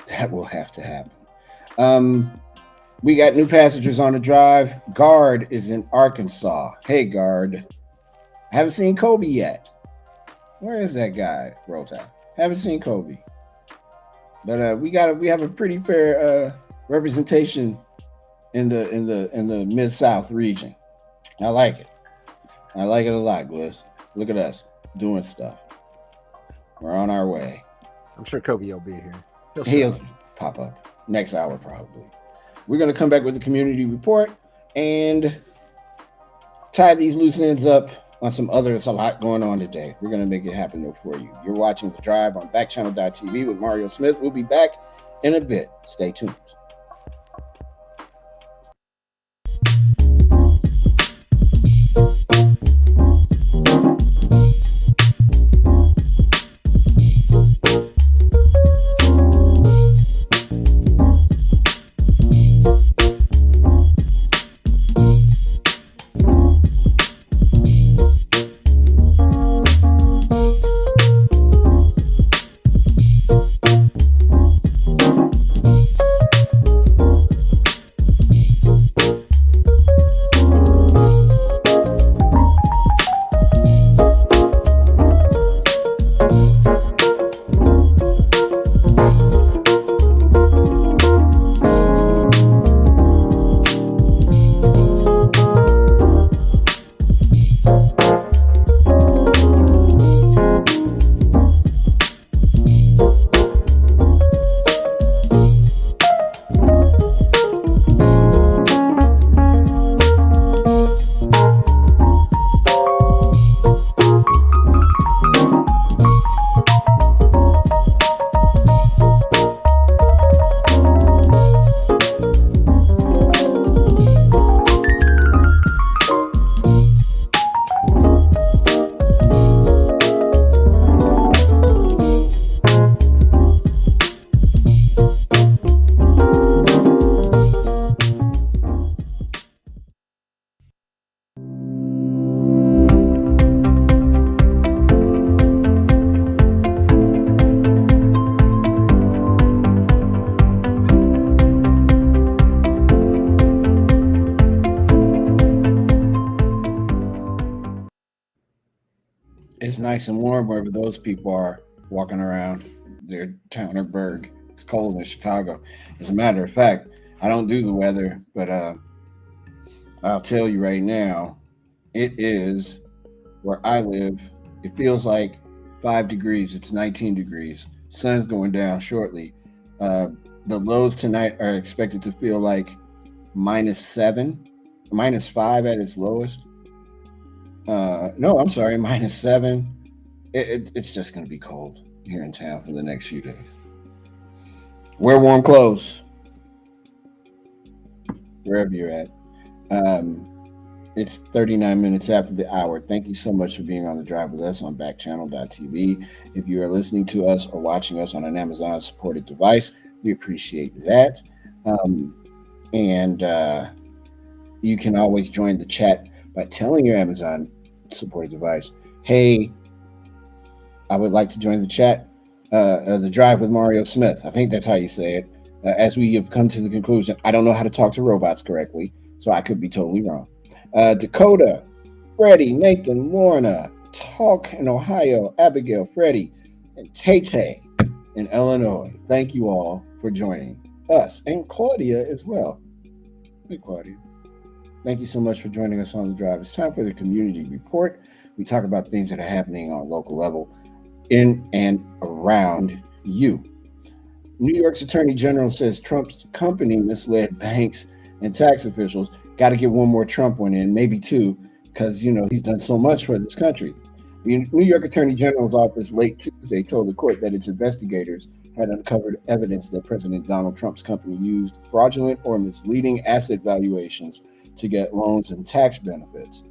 that will have to happen. We got new passengers on the drive. Guard is in Arkansas. Hey, Guard. I haven't seen Kobe yet. Where is that guy, Rota? Haven't seen Kobe. But we have a pretty fair representation in the Mid-South region. I like it. I like it a lot, Gliss. Look at us doing stuff. We're on our way. I'm sure Kobe will be here. He'll pop up next hour probably. We're going to come back with the community report and tie these loose ends up on some other. There's a lot going on today. We're going to make it happen though for you. You're watching The Drive on Backchannel.tv with Mario Smith. We'll be back in a bit. Stay tuned. It's nice and warm wherever those people are walking around their town or burg. It's cold in Chicago. As a matter of fact, I don't do the weather, but I'll tell you right now, it is where I live. It feels like 5 degrees. It's 19 degrees. Sun's going down shortly. The lows tonight are expected to feel like -7, -5 at its lowest. No, I'm sorry, -7. It's just going to be cold here in town for the next few days. Wear warm clothes wherever you're at. It's 39 minutes after the hour. Thank you so much for being on The Drive with us on Backchannel.tv. If you are listening to us or watching us on an Amazon supported device, we appreciate that. And you can always join the chat by telling your Amazon supported device, hey, I would like to join the chat, The Drive with Mario Smith. I think that's how you say it. As we have come to the conclusion, I don't know how to talk to robots correctly, so I could be totally wrong. Dakota, Freddie, Nathan, Lorna, Talk in Ohio, Abigail, Freddie, and Tay in Illinois. Thank you all for joining us, and Claudia as well. Hey, Claudia. Thank you so much for joining us on The Drive. It's time for the community report. We talk about things that are happening on a local level in and around you. New York's Attorney General says Trump's company misled banks and tax officials. Got to get one more Trump one in, maybe two, because, you know, he's done so much for this country. The New York Attorney General's office late Tuesday told the court that its investigators had uncovered evidence that President Donald Trump's company used fraudulent or misleading asset valuations to get loans and tax benefits.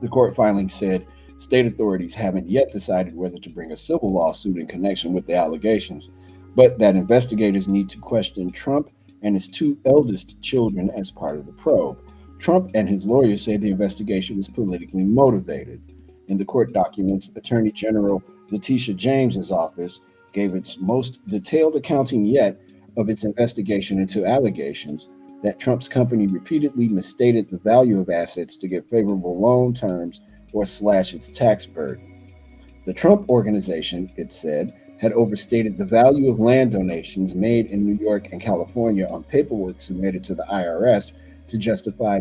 The court filing said state authorities haven't yet decided whether to bring a civil lawsuit in connection with the allegations, but that investigators need to question Trump and his two eldest children as part of the probe. Trump and his lawyers say the investigation was politically motivated. In the court documents, Attorney General Letitia James's office gave its most detailed accounting yet of its investigation into allegations that Trump's company repeatedly misstated the value of assets to get favorable loan terms or slash its tax burden. The Trump Organization, it said, had overstated the value of land donations made in New York and California on paperwork submitted to the IRS to justify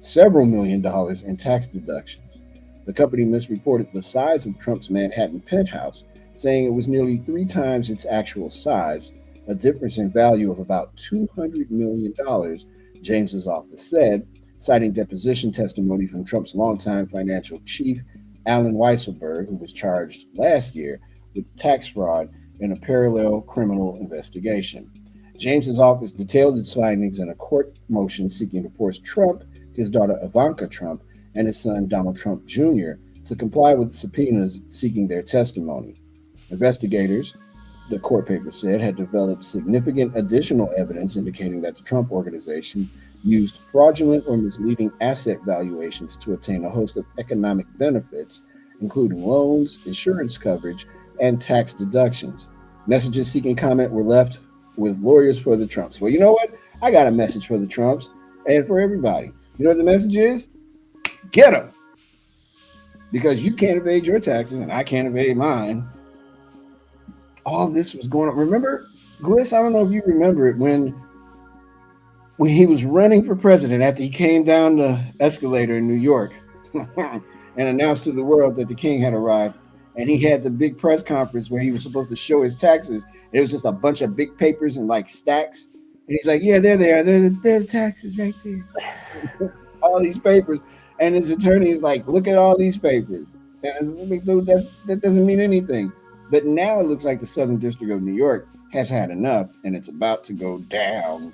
several million dollars in tax deductions. The company misreported the size of Trump's Manhattan penthouse, saying it was nearly 3 times its actual size, a difference in value of about $200 million, James's office said, citing deposition testimony from Trump's longtime financial chief, Alan Weisselberg, who was charged last year with tax fraud in a parallel criminal investigation. James's office detailed its findings in a court motion seeking to force Trump, his daughter Ivanka Trump, and his son Donald Trump Jr. to comply with subpoenas seeking their testimony. Investigators, the court paper said, had developed significant additional evidence indicating that the Trump Organization used fraudulent or misleading asset valuations to obtain a host of economic benefits, including loans, insurance coverage, and tax deductions. Messages seeking comment were left with lawyers for the Trumps. Well, you know what? I got a message for the Trumps and for everybody. You know what the message is? Get them. Because you can't evade your taxes and I can't evade mine. All this was going on. Remember, Gliss, I don't know if you remember it, when he was running for president after he came down the escalator in New York and announced to the world that the king had arrived. And he had the big press conference where he was supposed to show his taxes. It was just a bunch of big papers and like stacks. And he's like, yeah, there they are. There's taxes right there. All these papers. And his attorney is like, look at all these papers. And it's like, dude, that doesn't mean anything. But now it looks like the Southern District of New York has had enough, and it's about to go down.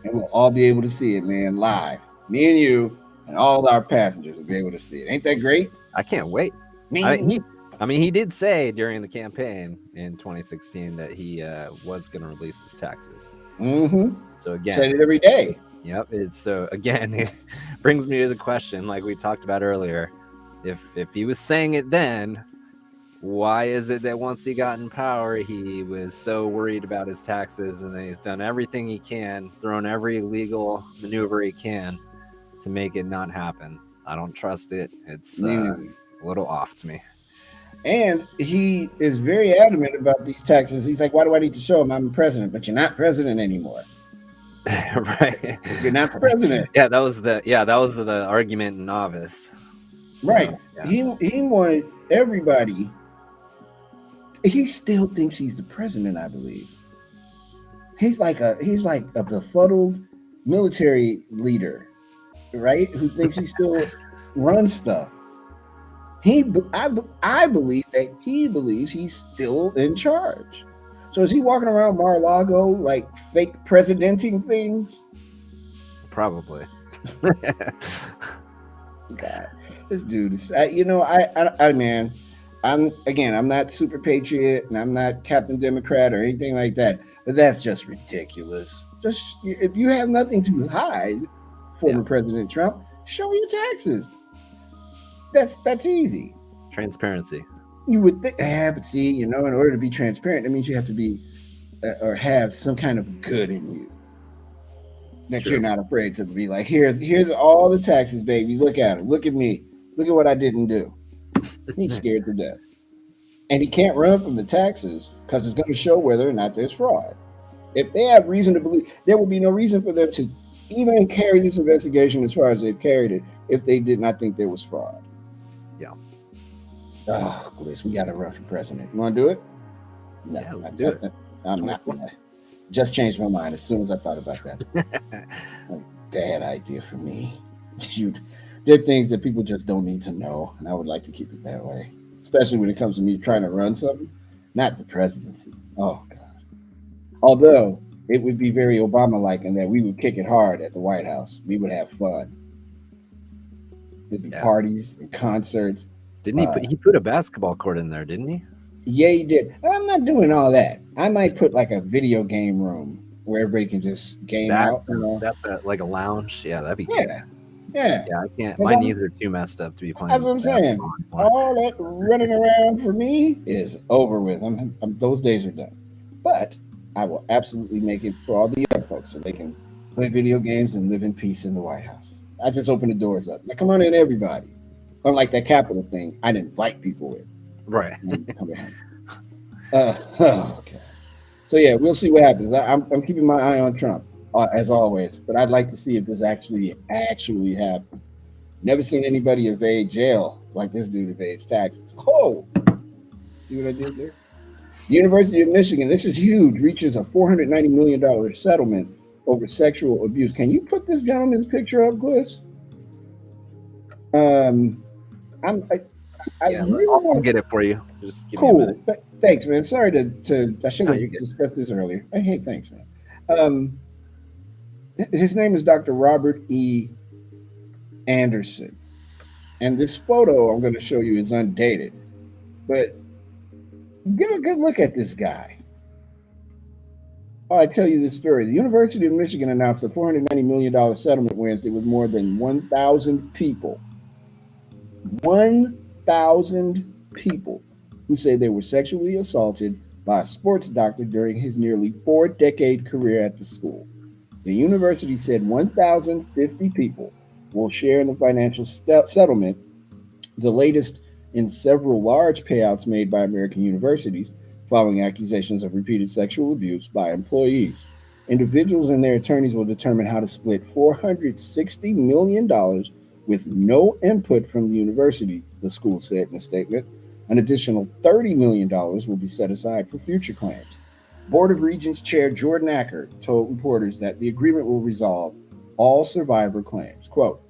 And we'll all be able to see it, man, live. Me and you and all our passengers will be able to see it. Ain't that great? I can't wait. He did say during the campaign in 2016 that he was going to release his taxes. Mm-hmm. So again, said it every day. Yep. It brings me to the question, like we talked about earlier, if he was saying it then, why is it that once he got in power, he was so worried about his taxes and then he's done everything he can, thrown every legal maneuver he can to make it not happen? I don't trust it. It's a little off to me. And he is very adamant about these taxes. He's like, why do I need to show him I'm president? But you're not president anymore. Right. You're not the president. Yeah, that was the argument in Novice. So, right. Yeah. He wanted everybody. He still thinks he's the president, I believe. He's like a befuddled military leader, right? Who thinks he still runs stuff. I believe that he believes he's still in charge. So is he walking around Mar-a-Lago like fake presidenting things? Probably. God, this dude is. I'm not super patriot and I'm not Captain Democrat or anything like that. But that's just ridiculous. Just if you have nothing to hide, former President Trump, show your taxes. That's easy. Transparency. You would think, but see, in order to be transparent, that means you have to be or have some kind of good in you that you're not afraid to be like, here's all the taxes, baby. Look at it. Look at me. Look at what I didn't do. He's scared to death. And he can't run from the taxes because it's going to show whether or not there's fraud. If they have reason to believe, there will be no reason for them to even carry this investigation as far as they've carried it if they did not think there was fraud. Yeah. Oh, Gliss, we got to run for president. You want to do it? No, yeah, let's do it. I'm not going to. Just changed my mind as soon as I thought about that. Bad idea for me. There are things that people just don't need to know, and I would like to keep it that way, especially when it comes to me trying to run something. not the presidency. Oh God. Although it would be very Obama-like in that we would kick it hard at the White House. We would have fun. There'd be Yeah. parties and concerts. Didn't he put a basketball court in there, didn't he? Yeah, he did. I'm not doing all that. I might put like a video game room where everybody can just game out. That's like a lounge. Yeah, that'd be good. Yeah. Yeah, I can't. My knees are too messed up to be playing. That's what I'm saying. All that running around for me is over with. Those days are done. But I will absolutely make it for all the other folks so they can play video games and live in peace in the White House. I just open the doors up. Now, come on in, everybody. Unlike that Capitol thing, I'd invite people in. Right. Okay. So yeah, we'll see what happens. I'm keeping my eye on Trump as always, but I'd like to see if this actually happens. Never seen anybody evade jail like this dude evades taxes. Oh, see what I did there? The University of Michigan, this is huge, reaches a $490 million settlement over sexual abuse. Can you put this gentleman's picture up, Gliss? I'll get it for you. Just give cool. me a minute. Thanks, man. Sorry to I should have discussed this earlier. Hey, thanks, man. His name is Dr. Robert E. Anderson. And this photo I'm going to show you is undated. But give a good look at this guy. Oh, I tell you this story. The University of Michigan announced a $490 million settlement Wednesday with more than 1,000 people. 1,000 people who say they were sexually assaulted by a sports doctor during his nearly 4-decade career at the school. The university said 1,050 people will share in the financial settlement, the latest in several large payouts made by American universities following accusations of repeated sexual abuse by employees. Individuals and their attorneys will determine how to split $460 million with no input from the university, the school said in a statement. An additional $30 million will be set aside for future claims. Board of Regents Chair Jordan Acker told reporters that the agreement will resolve all survivor claims. Quote,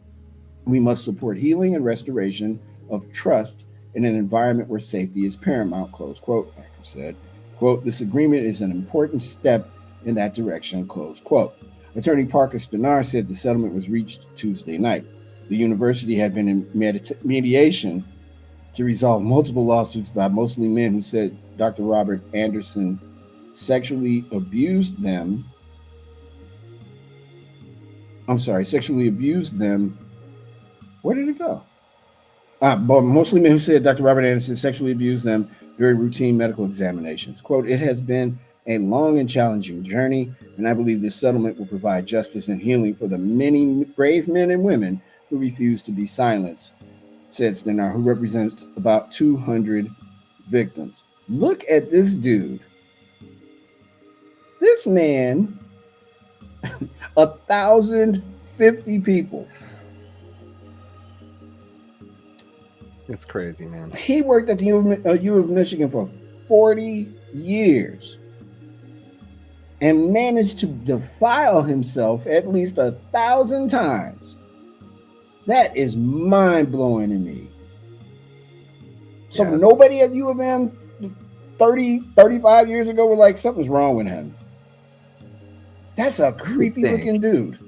"We must support healing and restoration of trust in an environment where safety is paramount," close quote, Acker said. Quote, "This agreement is an important step in that direction," close quote. Attorney Parker Stenar said the settlement was reached Tuesday night. The university had been in mediation to resolve multiple lawsuits by mostly men who said Dr. Robert Anderson sexually abused them. Where did it go? But mostly men who said Dr. Robert Anderson sexually abused them during routine medical examinations. Quote, "It has been a long and challenging journey, and I believe this settlement will provide justice and healing for the many brave men and women who refuse to be silenced," said Stenar, who represents about 200 victims. Look at this dude. This man, 1,050 people. It's crazy, man. He worked at the U of Michigan for 40 years and managed to defile himself at least 1,000 times. That is mind-blowing to me. So Yeah, nobody at U of M 35 years ago were like, something's wrong with him. That's a creepy looking dude.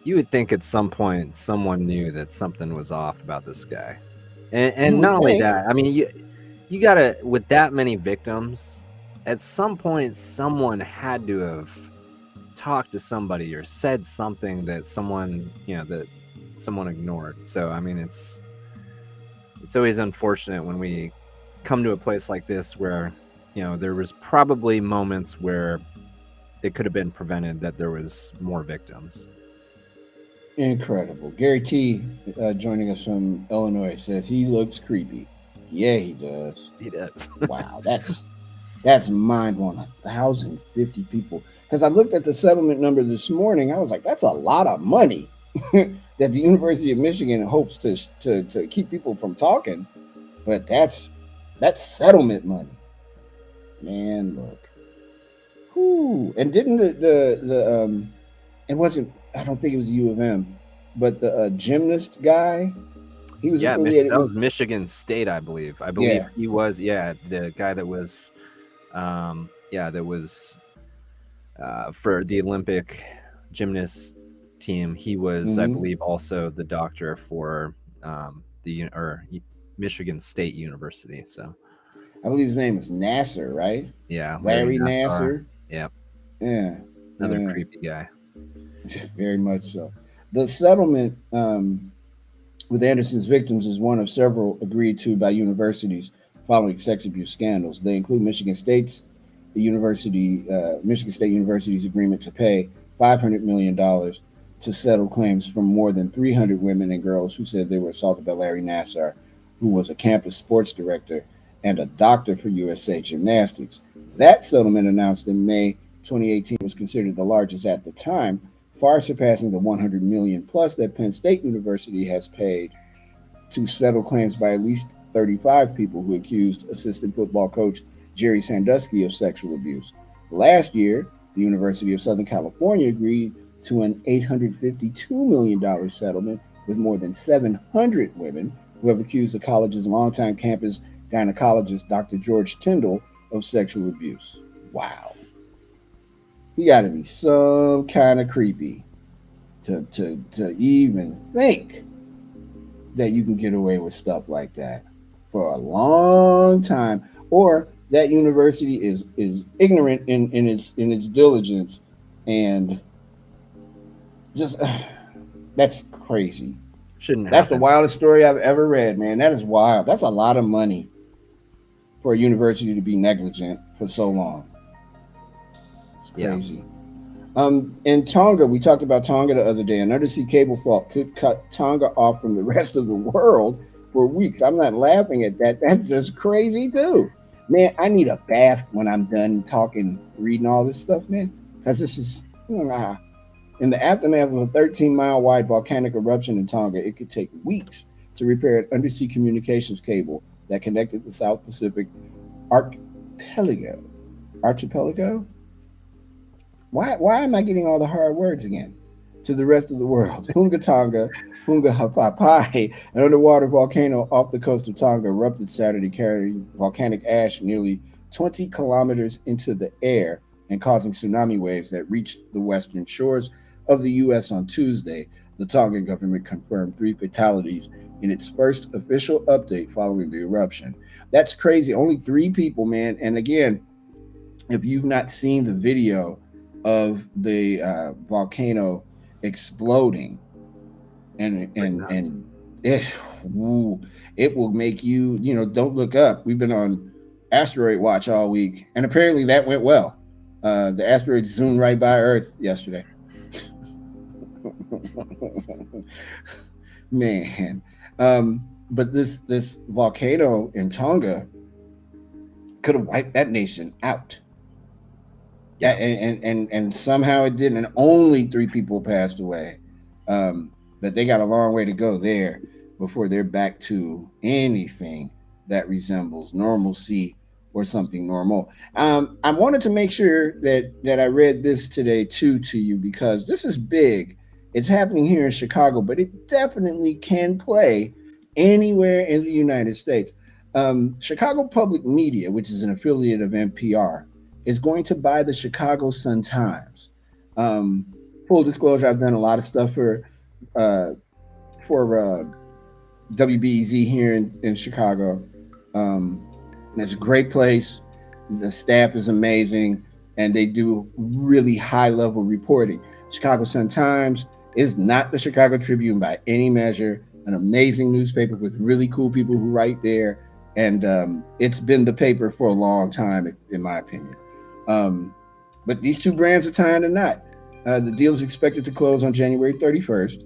You would think at some point someone knew that something was off about this guy. And not only that, I mean, you gotta, with that many victims, at some point someone had to have talked to somebody or said something that someone ignored. So I mean, it's always unfortunate when we come to a place like this where, there was probably moments where it could have been prevented, that there was more victims. Incredible. Gary T, joining us from Illinois, says he looks creepy. Yeah, he does. He does. Wow, that's mind-blowing. 1,050 people. Because I looked at the settlement number this morning, I was like, that's a lot of money that the University of Michigan hopes to keep people from talking. But that's settlement money. Man, look. Whew. And didn't it wasn't, I don't think it was U of M, but the gymnast guy, he was affiliated that was Michigan State, I believe. He was, the guy that was Yeah, there was for the Olympic gymnast team. He was, I Hmm. believe, also the doctor for Michigan State University. So I believe his name is Nasser, right? yeah, Larry Larry Nassar. Nasser. Yep, Yeah, another yeah, creepy guy. very much so. The settlement with Anderson's victims is one of several agreed to by universities following sex abuse scandals. They include Michigan State University's agreement to pay $500 million to settle claims from more than 300 women and girls who said they were assaulted by Larry Nassar, who was a campus sports director and a doctor for USA Gymnastics. That settlement, announced in May 2018, was considered the largest at the time, far surpassing the 100 million plus that Penn State University has paid to settle claims by at least 35 people who accused assistant football coach Jerry Sandusky of sexual abuse. Last year, the University of Southern California agreed to an $852 million settlement with more than 700 women who have accused the college's longtime campus gynecologist, Dr. George Tyndall, of sexual abuse. Wow. He got to be some kind of creepy to even think that you can get away with stuff like that for a long time, or that university is ignorant in its diligence, and just that's crazy. Shouldn't That's the happen. wildest story I've ever read, man. That is wild. That's a lot of money for a university to be negligent for so long. It's Yeah. crazy. In Tonga, we talked about Tonga the other day. An undersea cable fault could cut Tonga off from the rest of the world for weeks. I'm not laughing at that. That's just crazy too. Man, I need a bath when I'm done talking, reading all this stuff, man. Because this is in the aftermath of a 13-mile wide volcanic eruption in Tonga, it could take weeks to repair an undersea communications cable that connected the South Pacific archipelago. Archipelago? Why am I getting all the hard words again? To the rest of the world. Hunga Tonga, Hunga Hapapai, an underwater volcano off the coast of Tonga, erupted Saturday, carrying volcanic ash nearly 20 kilometers into the air and causing tsunami waves that reached the western shores of the U.S. on Tuesday. The Tongan government confirmed 3 fatalities in its first official update following the eruption. That's crazy. Only 3 people, man. And again, if you've not seen the video of the volcano exploding, and it, woo, it will make don't look up. We've been on asteroid watch all week, and apparently that went well. The asteroid zoomed right by Earth yesterday. Man, but this volcano in Tonga could have wiped that nation out. Yeah, and somehow it didn't, and only 3 people passed away. But they got a long way to go there before they're back to anything that resembles normalcy or something normal. I wanted to make sure that I read this today too to you, because this is big. It's happening here in Chicago, but it definitely can play anywhere in the United States. Chicago Public Media, which is an affiliate of NPR, is going to buy the Chicago Sun-Times. Um, Full disclosure, I've done a lot of stuff uh, for WBEZ here in Chicago. And it's a great place. The staff is amazing, and they do really high level reporting. Chicago Sun-Times is not the Chicago Tribune by any measure. An amazing newspaper with really cool people who write there, and it's been the paper for a long time, in my opinion. But these 2 brands are tying a knot. The deal is expected to close on January 31st.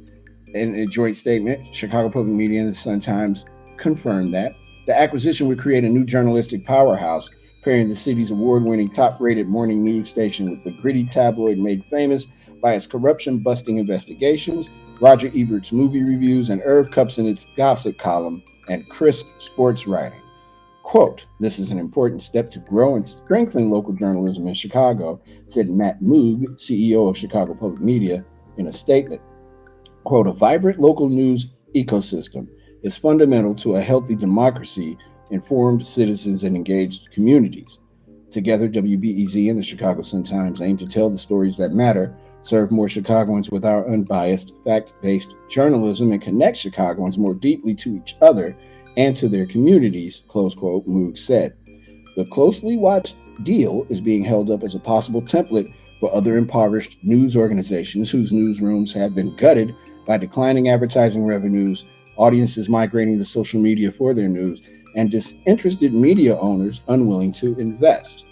In a joint statement, Chicago Public Media and the Sun-Times confirmed that. The acquisition would create a new journalistic powerhouse, pairing the city's award-winning, top-rated morning news station with the gritty tabloid made famous by its corruption-busting investigations, Roger Ebert's movie reviews, and Irv Kupcinet's gossip column and crisp sports writing. Quote, "This is an important step to grow and strengthen local journalism in Chicago," said Matt Moog, CEO of Chicago Public Media, in a statement. Quote, "A vibrant local news ecosystem is fundamental to a healthy democracy, informed citizens, and engaged communities. Together, WBEZ and the Chicago Sun-Times aim to tell the stories that matter, serve more Chicagoans with our unbiased, fact-based journalism, and connect Chicagoans more deeply to each other and to their communities, close quote, Moog said. The closely watched deal is being held up as a possible template for other impoverished news organizations whose newsrooms have been gutted by declining advertising revenues, audiences migrating to social media for their news, and disinterested media owners unwilling to invest.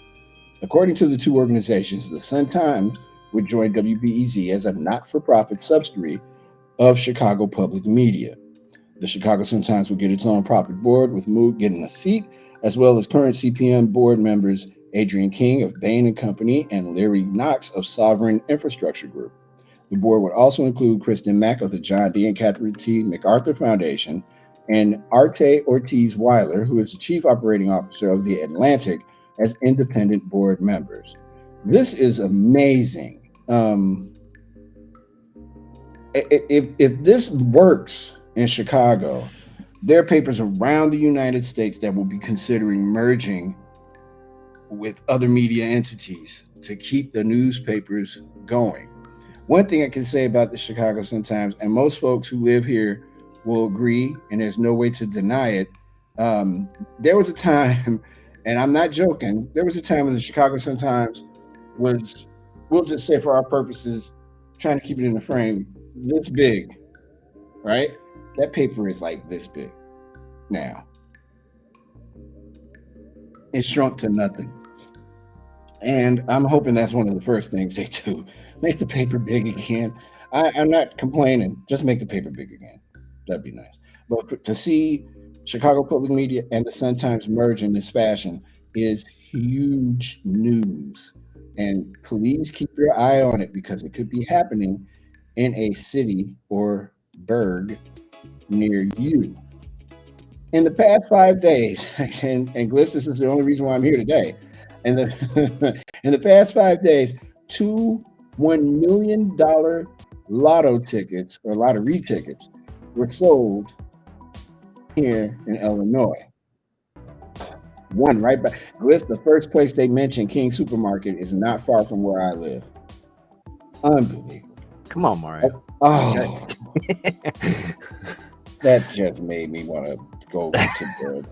According to the two organizations, the Sun-Times would join WBEZ as a not-for-profit subsidiary of Chicago Public Media. The Chicago Sun-Times will get its own profit board, with Moog getting a seat, as well as current CPM board members Adrian King of Bain & Company and Larry Knox of Sovereign Infrastructure Group. The board would also include Kristen Mack of the John D. and Catherine T. MacArthur Foundation and Arte Ortiz Weiler, who is the chief operating officer of The Atlantic, as independent board members. This is amazing. If this works in Chicago, there are papers around the United States that will be considering merging with other media entities to keep the newspapers going. One thing I can say about the Chicago Sun-Times, and most folks who live here will agree, and there's no way to deny it, there was a time, and I'm not joking, there was a time when the Chicago Sun-Times was, we'll just say for our purposes, trying to keep it in the frame, this big, right? That paper is like this big now. It shrunk to nothing. And I'm hoping that's one of the first things they do. Make the paper big again. I'm not complaining. Just make the paper big again. That'd be nice. But to see Chicago Public Media and the Sun-Times merge in this fashion is huge news. And please keep your eye on it, because it could be happening in a city or burg near you. In the past 5 days, and Gliss, this is the only reason why I'm here today. In the past 5 days, 2 $1 million lotto tickets or lottery tickets were sold here in Illinois. One right back. Gliss, the first place they mentioned, King Supermarket, is not far from where I live. Unbelievable. Come on, Mario. Oh, that just made me want to go to bed.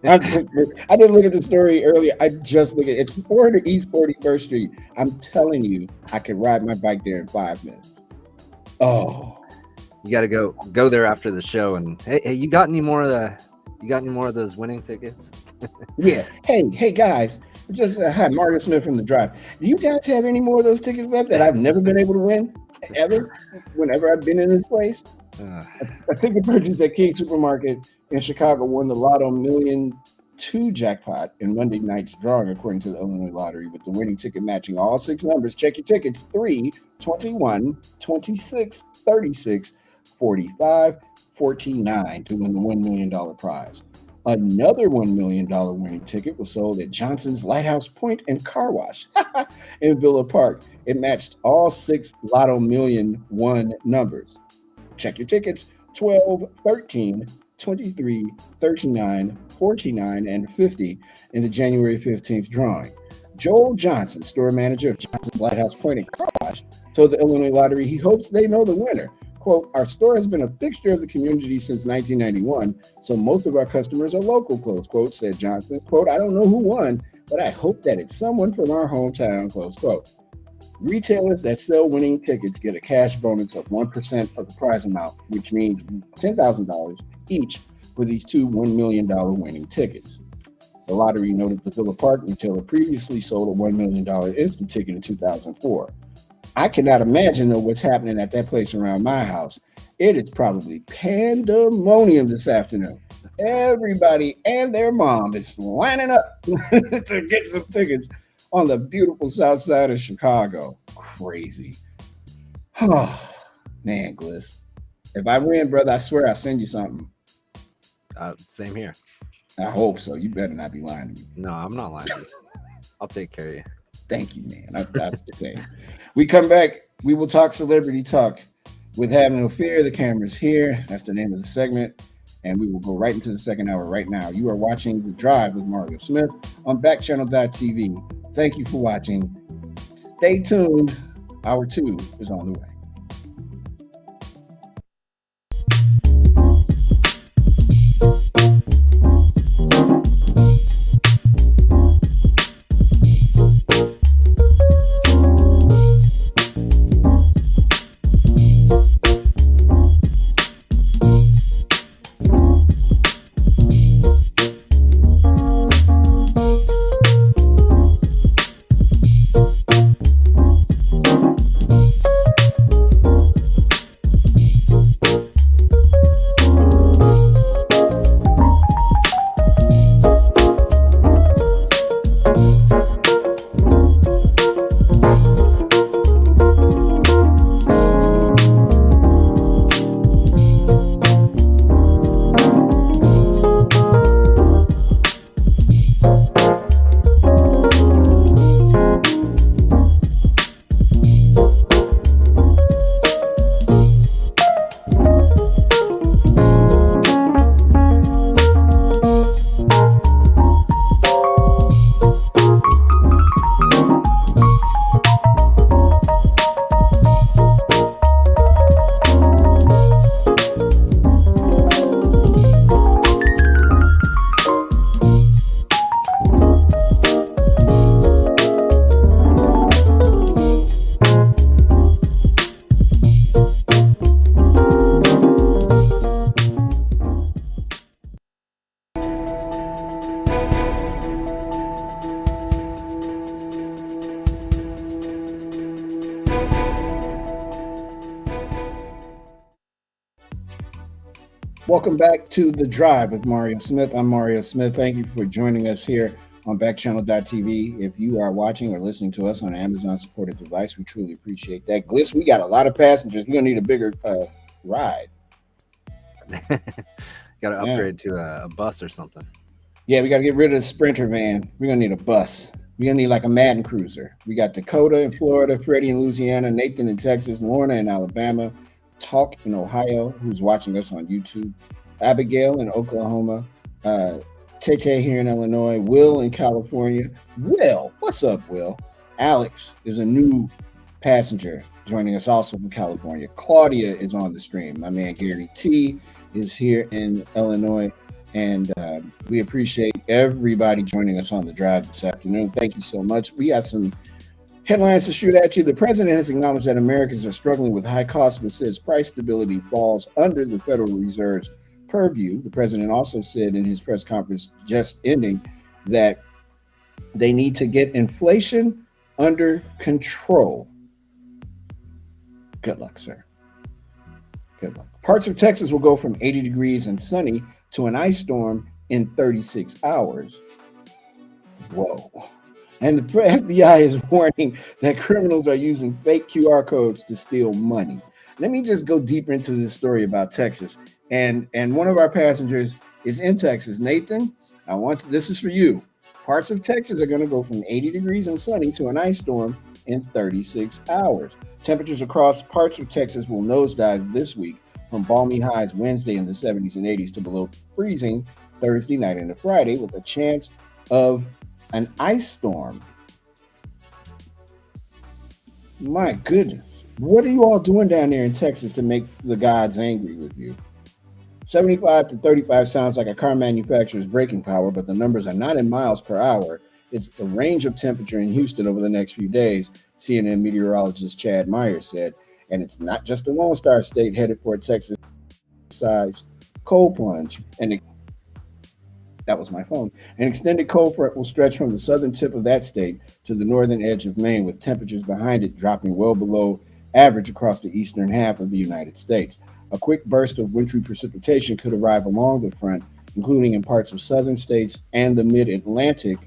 I didn't look at the story earlier. I just looked at it. It's 400 East 41st Street. I'm telling you, I could ride my bike there in 5 minutes. Oh, You got to go there after the show. And hey, you got any more of those winning tickets? yeah. Hey guys. Just hi, Mario Smith from The Drive. Do you guys have any more of those tickets left that I've never been able to win ever? Whenever I've been in this place, a ticket purchased at King Supermarket in Chicago won the Lotto $1.2 million jackpot in Monday night's drawing, according to the Illinois Lottery, with the winning ticket matching all 6 numbers. Check your tickets: 3, 21, 26, 36, 45, 49 to win the $1 million prize. Another $1 million winning ticket was sold at Johnson's Lighthouse Point and Car Wash in Villa Park. It matched all 6 Lotto Million won numbers. Check your tickets: 12, 13, 23, 39, 49, and 50 in the January 15th drawing. Joel Johnson, store manager of Johnson's Lighthouse Point and Car Wash, told the Illinois Lottery he hopes they know the winner. Quote, "Our store has been a fixture of the community since 1991, so most of our customers are local," close quote, said Johnson. Quote, "I don't know who won, but I hope that it's someone from our hometown," close quote. Retailers that sell winning tickets get a cash bonus of 1% of the prize amount, which means $10,000 each for these 2 $1 million winning tickets. The lottery noted the Villa Park retailer previously sold a $1 million instant ticket in 2004. I cannot imagine, though, what's happening at that place around my house. It is probably pandemonium this afternoon. Everybody and their mom is lining up to get some tickets on the beautiful south side of Chicago. Crazy. Oh, man, Gliss. If I win, brother, I swear I'll send you something. Same here. I hope so. You better not be lying to me. No, I'm not lying to you. I'll take care of you. Thank you, man. I'm just saying. We come back. We will talk celebrity talk with Have No Fear. The camera's here. That's the name of the segment. And we will go right into the second hour right now. You are watching The Drive with Mario Smith on Backchannel.tv. Thank you for watching. Stay tuned. Hour 2 is on the way. Welcome back to The Drive with Mario Smith. I'm Mario Smith. Thank you for joining us here on Backchannel.tv. If you are watching or listening to us on an Amazon supported device, we truly appreciate that. Gliss, we got a lot of passengers. We're going to need a bigger ride. Got to upgrade to a bus or something. Yeah, we got to get rid of the Sprinter van. We're going to need a bus. We're going to need like a Madden Cruiser. We got Dakota in Florida, Freddie in Louisiana, Nathan in Texas, Lorna in Alabama, Talk in Ohio, who's watching us on YouTube, Abigail in Oklahoma, Tete here in Illinois, Will in California. Will, what's up, Will? Alex is a new passenger joining us also from California. Claudia is on the stream. My man Gary T is here in Illinois. And we appreciate everybody joining us on The Drive this afternoon. Thank you so much. We got some headlines to shoot at you. The president has acknowledged that Americans are struggling with high costs, but says price stability falls under the Federal Reserve's purview. The president also said in his press conference just ending that they need to get inflation under control. Good luck, sir. Good luck. Parts of Texas will go from 80 degrees and sunny to an ice storm in 36 hours. Whoa. And the FBI is warning that criminals are using fake QR codes to steal money. Let me just go deeper into this story about Texas. And one of our passengers is in Texas. Nathan, this is for you. Parts of Texas are going to go from 80 degrees and sunny to an ice storm in 36 hours. Temperatures across parts of Texas will nosedive this week from balmy highs Wednesday in the 70s and 80s to below freezing Thursday night into Friday with a chance of an ice storm. My goodness. What are you all doing down there in Texas to make the gods angry with you? 75 to 35 sounds like a car manufacturer's braking power, but the numbers are not in miles per hour. It's the range of temperature in Houston over the next few days, CNN meteorologist Chad Myers said. And it's not just the Lone Star State headed for a Texas-sized cold plunge. That was my phone. An extended cold front will stretch from the southern tip of that state to the northern edge of Maine, with temperatures behind it dropping well below average across the eastern half of the United States. A quick burst of wintry precipitation could arrive along the front, including in parts of southern states and the mid-Atlantic,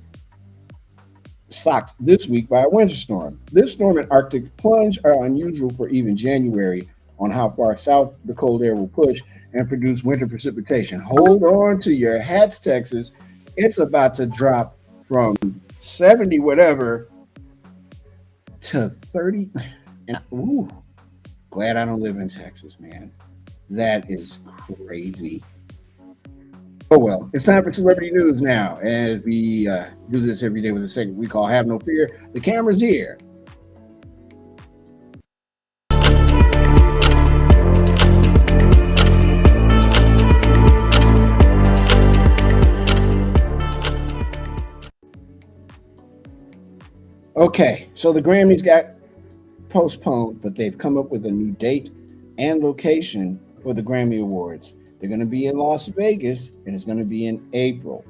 socked this week by a winter storm. This storm and Arctic plunge are unusual for even January on how far south the cold air will push and produce winter precipitation. Hold on to your hats, Texas. It's about to drop from 70 whatever to 30. And glad I don't live in Texas, man. That is crazy. Oh well, it's time for celebrity news now, and we do this every day with a segment we call "Have No Fear." The camera's here. Okay, so the Grammys got postponed, but they've come up with a new date and location for the Grammy Awards. They're going to be in Las Vegas, and it's going to be in April.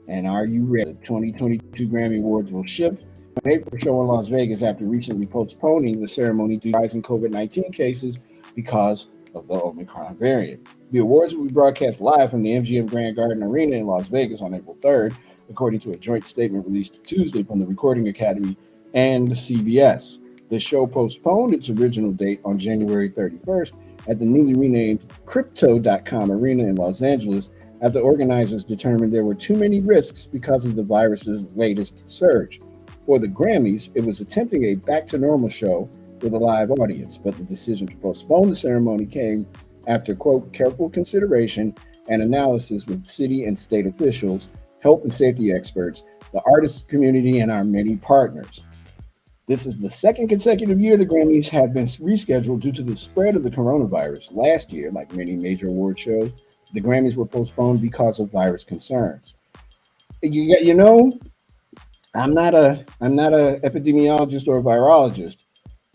And are you ready? The 2022 Grammy Awards will shift an April show in Las Vegas after recently postponing the ceremony due to rising COVID-19 cases because of the Omicron variant. The awards will be broadcast live from the MGM Grand Garden Arena in Las Vegas on April 3rd, according to a joint statement released Tuesday from the Recording Academy and CBS. The show postponed its original date on January 31st at the newly renamed Crypto.com Arena in Los Angeles after organizers determined there were too many risks because of the virus's latest surge. For the Grammys, it was attempting a back-to-normal show with a live audience, but the decision to postpone the ceremony came after, quote, careful consideration and analysis with city and state officials, health and safety experts, the artist community, and our many partners. This is the second consecutive year the Grammys have been rescheduled due to the spread of the coronavirus. Last year, like many major award shows, the Grammys were postponed because of virus concerns. You know, I'm not a epidemiologist or a virologist,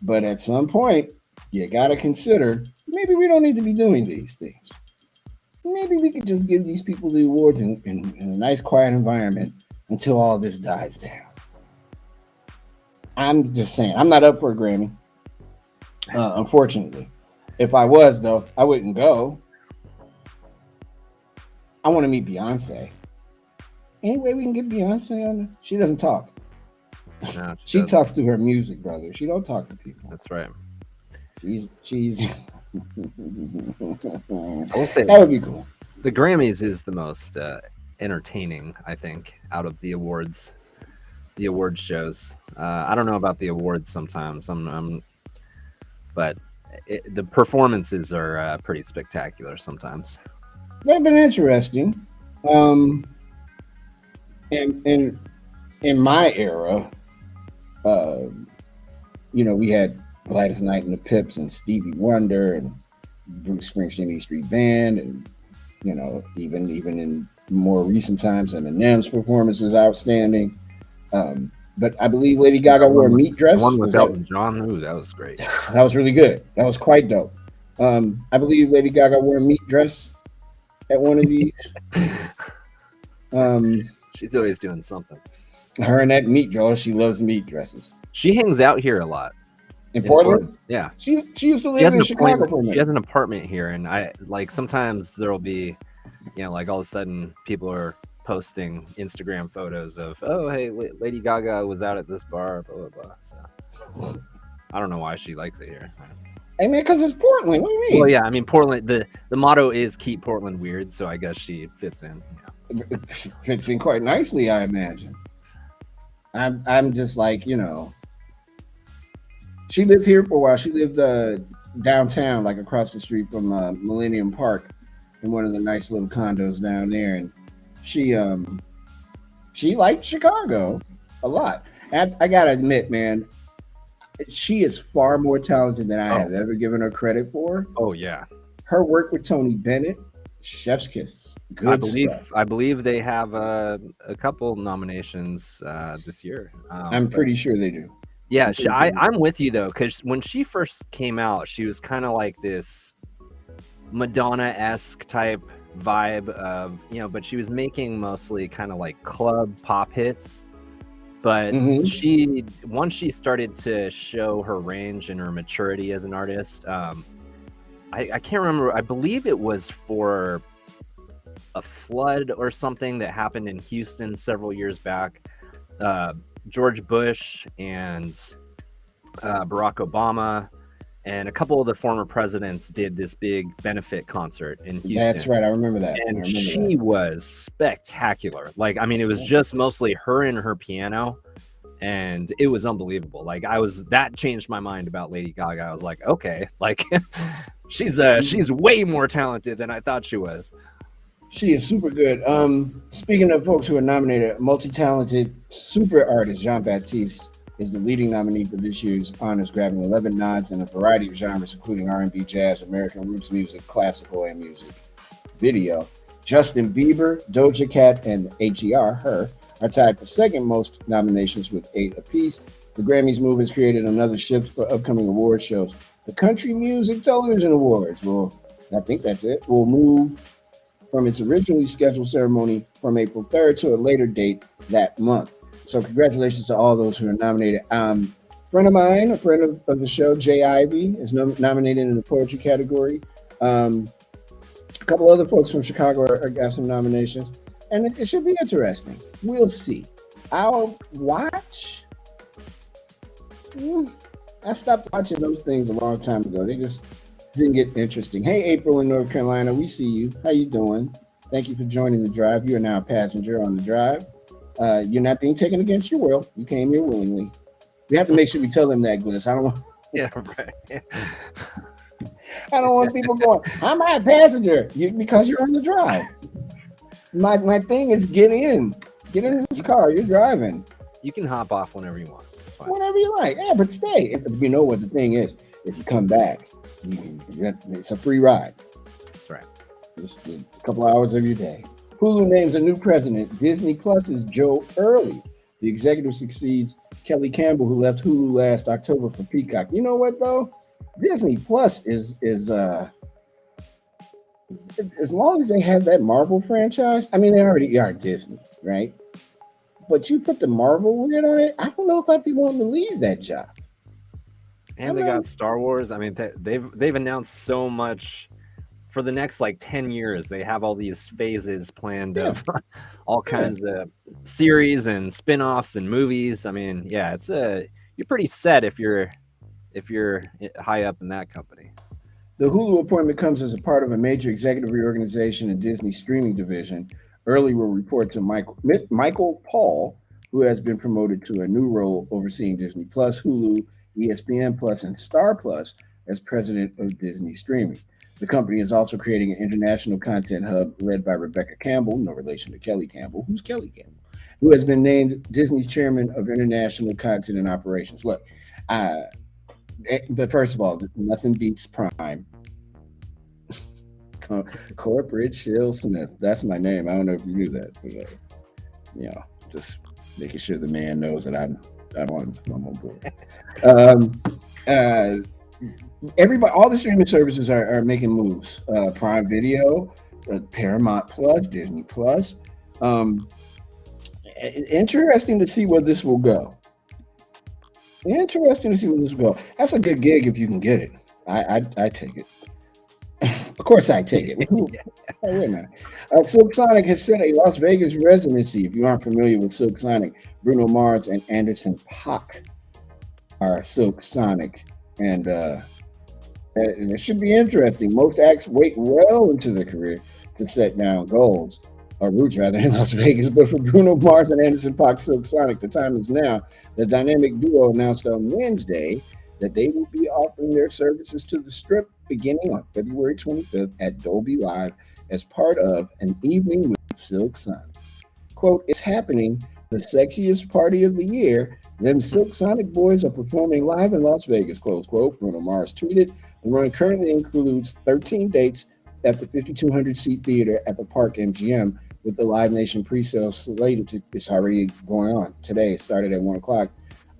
but at some point, you got to consider maybe we don't need to be doing these things. Maybe we could just give these people the awards in a nice, quiet environment until all this dies down. I'm just saying, I'm not up for a Grammy, unfortunately. If I was, though, I wouldn't go. I want to meet Beyonce. Any way we can get Beyonce on there? She doesn't talk. No, she talks through her music, brother. She don't talk to people. That's right. She's I will say that would be cool. The Grammys is the most entertaining, I think, out of the award shows. I don't know about the awards sometimes, but the performances are pretty spectacular sometimes. They've been interesting. In my era, we had Gladys Knight and the Pips and Stevie Wonder and Bruce Springsteen, E Street Band, and even in more recent times, Eminem's performance was outstanding. But I believe Lady Gaga wore a meat dress. The one with Elton John, ooh, that was great. That was really good. That was quite dope. I believe Lady Gaga wore a meat dress at one of these. She's always doing something. Her and that meat dress. She loves meat dresses. She hangs out here a lot. In Portland? Yeah. She used to live in Chicago for a minute. She has an apartment here, and I sometimes there'll be, like all of a sudden people are posting Instagram photos of, oh, hey, Lady Gaga was out at this bar, blah, blah, blah. So I don't know why she likes it here. Hey, man, because it's Portland. What do you mean? Well, yeah, I mean, Portland, the motto is keep Portland weird, so I guess she fits in. Yeah. It fits in quite nicely, I imagine. I'm just like, she lived here for a while. She lived downtown, like across the street from Millennium Park in one of the nice little condos down there. And she liked Chicago a lot. And I got to admit, man, she is far more talented than I have ever given her credit for. Oh, yeah. Her work with Tony Bennett, chef's kiss. Good stuff. I believe they have a couple nominations this year. I'm pretty sure they do. Yeah, I'm with you, though, because when she first came out, she was kind of like this Madonna-esque type vibe of, but she was making mostly kind of like club pop hits. But once she started to show her range and her maturity as an artist, I can't remember. I believe it was for a flood or something that happened in Houston several years back. George Bush and Barack Obama and a couple of the former presidents did this big benefit concert in Houston. That's right. I remember that. And she was spectacular. Like, I mean, it was just mostly her and her piano, and it was unbelievable. Like, that changed my mind about Lady Gaga. I was like, okay, like she's way more talented than I thought she was. She is super good. Speaking of folks who are nominated, multi-talented super artist Jean Baptiste is the leading nominee for this year's honors, grabbing 11 nods in a variety of genres, including R&B, jazz, American roots music, classical, and music video. Justin Bieber, Doja Cat, and Her are tied for second most nominations with 8 apiece. The Grammys move has created another shift for upcoming award shows. The Country Music Television Awards, well, I think that's it, will move from its originally scheduled ceremony from April 3rd to a later date that month. So congratulations to all those who are nominated. Friend of mine, a friend of the show, Jay Ivy, is nominated in the poetry category. A couple other folks from Chicago got some nominations, and it should be interesting. We'll see. I'll watch. I stopped watching those things a long time ago. They just didn't get interesting. Hey, April in North Carolina, we see you. How you doing? Thank you for joining the drive. You are now a passenger on the drive. You're not being taken against your will. You came here willingly. We have to make sure we tell them that, Gliss. I don't want. Yeah, right. Yeah. I don't want people going, I'm not a passenger because you're on the drive. My thing is get in this car. You're driving. You can hop off whenever you want. It's fine. Whenever you like. Yeah, but stay. You know what the thing is. If you come back, it's a free ride. That's right. Just a couple hours of your day. Hulu names a new president. Disney Plus's Joe Early. The executive succeeds Kelly Campbell, who left Hulu last October for Peacock. You know what though? Disney Plus is as long as they have that Marvel franchise. I mean, they already are Disney, right? But you put the Marvel lid on it. I don't know if I'd be wanting to leave that job. And they got Star Wars. I mean, they've announced so much for the next like 10 years. They have all these phases planned of all kinds of series and spin-offs and movies. I mean, yeah, you're pretty set if you're high up in that company. The Hulu appointment comes as a part of a major executive reorganization in Disney's streaming division. Early will report to Michael Paul, who has been promoted to a new role overseeing Disney Plus, Hulu, ESPN Plus, and Star Plus as president of Disney Streaming. The company is also creating an international content hub led by Rebecca Campbell, no relation to Kelly Campbell. Who's Kelly Campbell? Who has been named Disney's chairman of international content and operations. Look, but first of all, nothing beats Prime. Corporate Shill Smith. That's my name. I don't know if you knew that. But, just making sure the man knows that I'm on board. Everybody, all the streaming services are making moves. Prime Video, Paramount Plus, Disney Plus. Interesting to see where this will go. That's a good gig if you can get it. I take it. Of course I take it. Wait a minute. Silk Sonic has set a Las Vegas residency. If you aren't familiar with Silk Sonic, Bruno Mars and Anderson .Paak are Silk Sonic. And it should be interesting. Most acts wait well into their career to set down goals, or roots rather, in Las Vegas. But for Bruno Mars and Anderson .Paak Silk Sonic, the time is now. The dynamic duo announced on Wednesday that they will be offering their services to the Strip beginning on February 25th at Dolby Live as part of an evening with Silk Sonic. Quote, it's happening, the sexiest party of the year. Them Silk Sonic boys are performing live in Las Vegas, close quote. Bruno Mars tweeted. The run currently includes 13 dates at the 5,200 seat theater at the Park MGM, with the Live Nation pre-sale slated to, it's already going on today. It started at 1 o'clock.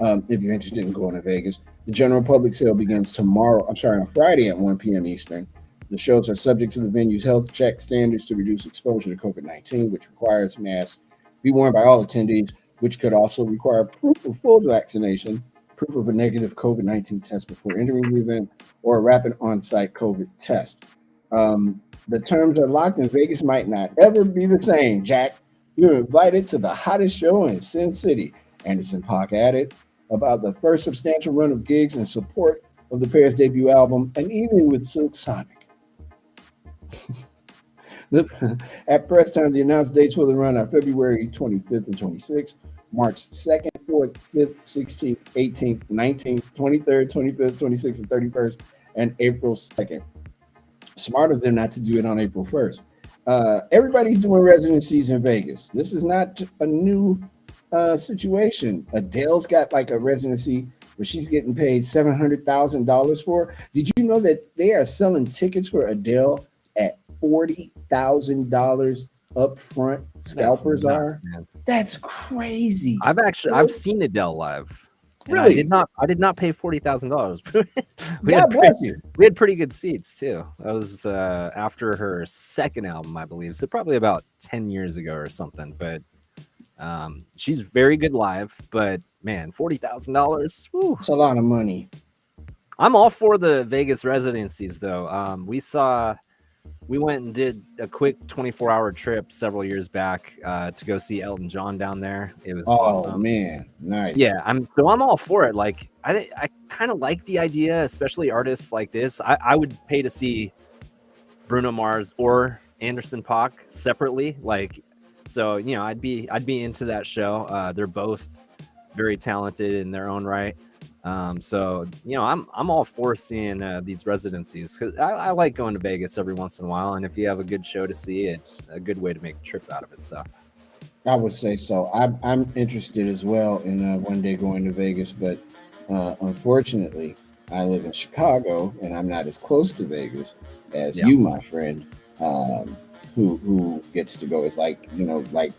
If you're interested in going to Vegas. The general public sale begins on Friday at 1 p.m. Eastern. The shows are subject to the venue's health check standards to reduce exposure to COVID-19, which requires masks be worn by all attendees, which could also require proof of full vaccination, proof of a negative COVID-19 test before entering the event, or a rapid on-site COVID test. The terms are locked, and Vegas might not ever be the same, Jack. You're invited to the hottest show in Sin City, Anderson .Paak added, about the first substantial run of gigs in support of the pair's debut album, and even with Silk Sonic. At press time, the announced dates for the run are February 25th and 26th, March 2nd, 4th, 5th, 16th, 18th, 19th, 23rd, 25th, 26th, and 31st, and April 2nd. Smart of them not to do it on April 1st. Everybody's doing residencies in Vegas. This is not a new situation. Adele's got like a residency where she's getting paid $700,000 for. Did you know that they are selling tickets for Adele at $40,000 up front? Scalpers nuts, are. man. That's crazy. I've seen Adele live. And Really? I did not pay $40,000. God bless you. We had pretty good seats too. That was after her second album, I believe. So probably about 10 years ago or something. But she's very good live. But man, $40,000. It's a lot of money. I'm all for the Vegas residencies though. We went and did a quick 24-hour trip several years back to go see Elton John down there. It was awesome. Oh man, nice. Yeah, I'm all for it. Like I kind of like the idea, especially artists like this. I would pay to see Bruno Mars or Anderson .Paak separately. Like, so I'd be into that show. They're both very talented in their own right. So I'm all for seeing these residencies because I like going to Vegas every once in a while, and if you have a good show to see, it's a good way to make a trip out of it. So I would say so. I'm interested as well in one day going to Vegas, but unfortunately, I live in Chicago and I'm not as close to Vegas as you, my friend, who gets to go. It's like like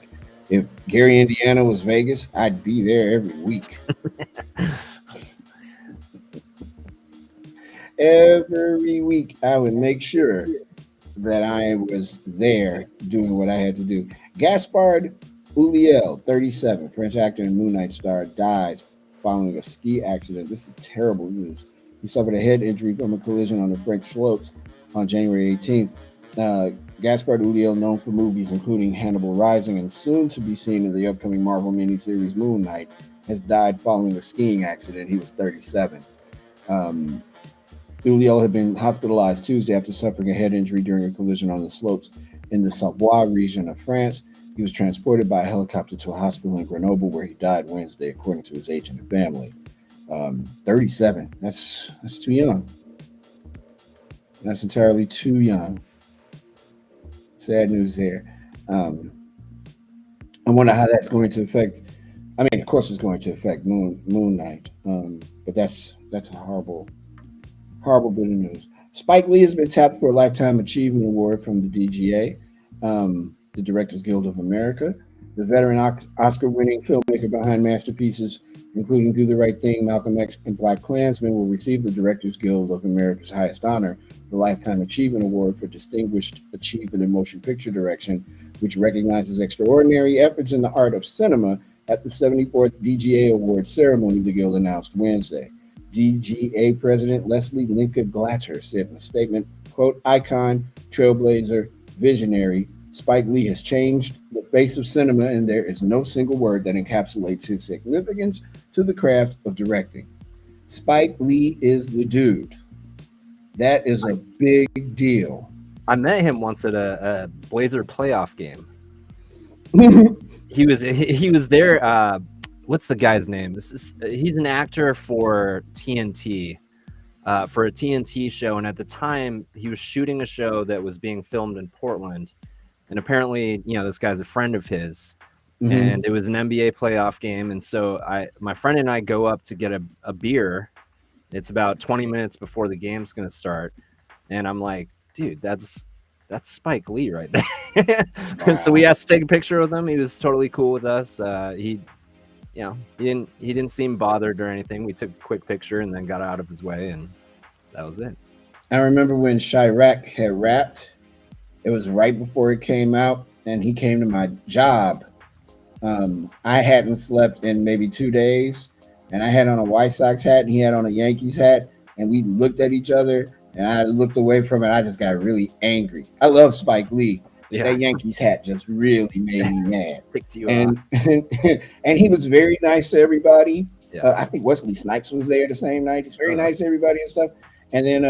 if Gary, Indiana was Vegas, I'd be there every week. Every week, I would make sure that I was there doing what I had to do. Gaspard Ulliel, 37, French actor and Moon Knight star, dies following a ski accident. This is terrible news. He suffered a head injury from a collision on the French slopes on January 18th. Gaspard Ulliel, known for movies including Hannibal Rising and soon to be seen in the upcoming Marvel miniseries Moon Knight, has died following a skiing accident. He was 37. Ulliel had been hospitalized Tuesday after suffering a head injury during a collision on the slopes in the Savoie region of France. He was transported by a helicopter to a hospital in Grenoble, where he died Wednesday, according to his agent and family. 37. That's too young. That's entirely too young. Sad news there. I wonder how that's going to affect. I mean, of course, it's going to affect Moon Knight, but that's a horrible bit of news. Spike Lee has been tapped for a Lifetime Achievement Award from the DGA, the Directors Guild of America. The veteran Oscar-winning filmmaker behind masterpieces including Do the Right Thing, Malcolm X, and Black Klansman, will receive the Directors Guild of America's highest honor, the Lifetime Achievement Award for Distinguished Achievement in Motion Picture Direction, which recognizes extraordinary efforts in the art of cinema at the 74th DGA Awards ceremony, the Guild announced Wednesday. DGA President Leslie Linka Glatter said in a statement, quote, "Icon, trailblazer, visionary, Spike Lee has changed the face of cinema, and there is no single word that encapsulates his significance to the craft of directing. Spike Lee is the dude." That is a big deal. I met him once at a Blazer playoff game. He was there. What's the guy's name? He's an actor for TNT, for a TNT show, and at the time he was shooting a show that was being filmed in Portland, and apparently, this guy's a friend of his, and it was an NBA playoff game, and so my friend and I go up to get a beer. It's about 20 minutes before the game's gonna start, and I'm like, dude, that's Spike Lee right there. Wow. So we asked to take a picture with him. He was totally cool with us. He didn't seem bothered or anything. We took a quick picture and then got out of his way, and that was it. I remember when Chirac had rapped. It was right before it came out, and he came to my job. I hadn't slept in maybe 2 days, and I had on a White Sox hat, and he had on a Yankees hat, and we looked at each other, and I looked away from it. I just got really angry. I love Spike Lee. Yeah. That Yankees hat just really made me mad. And he was very nice to everybody. Yeah. I think Wesley Snipes was there the same night. He's very nice to everybody and stuff. And then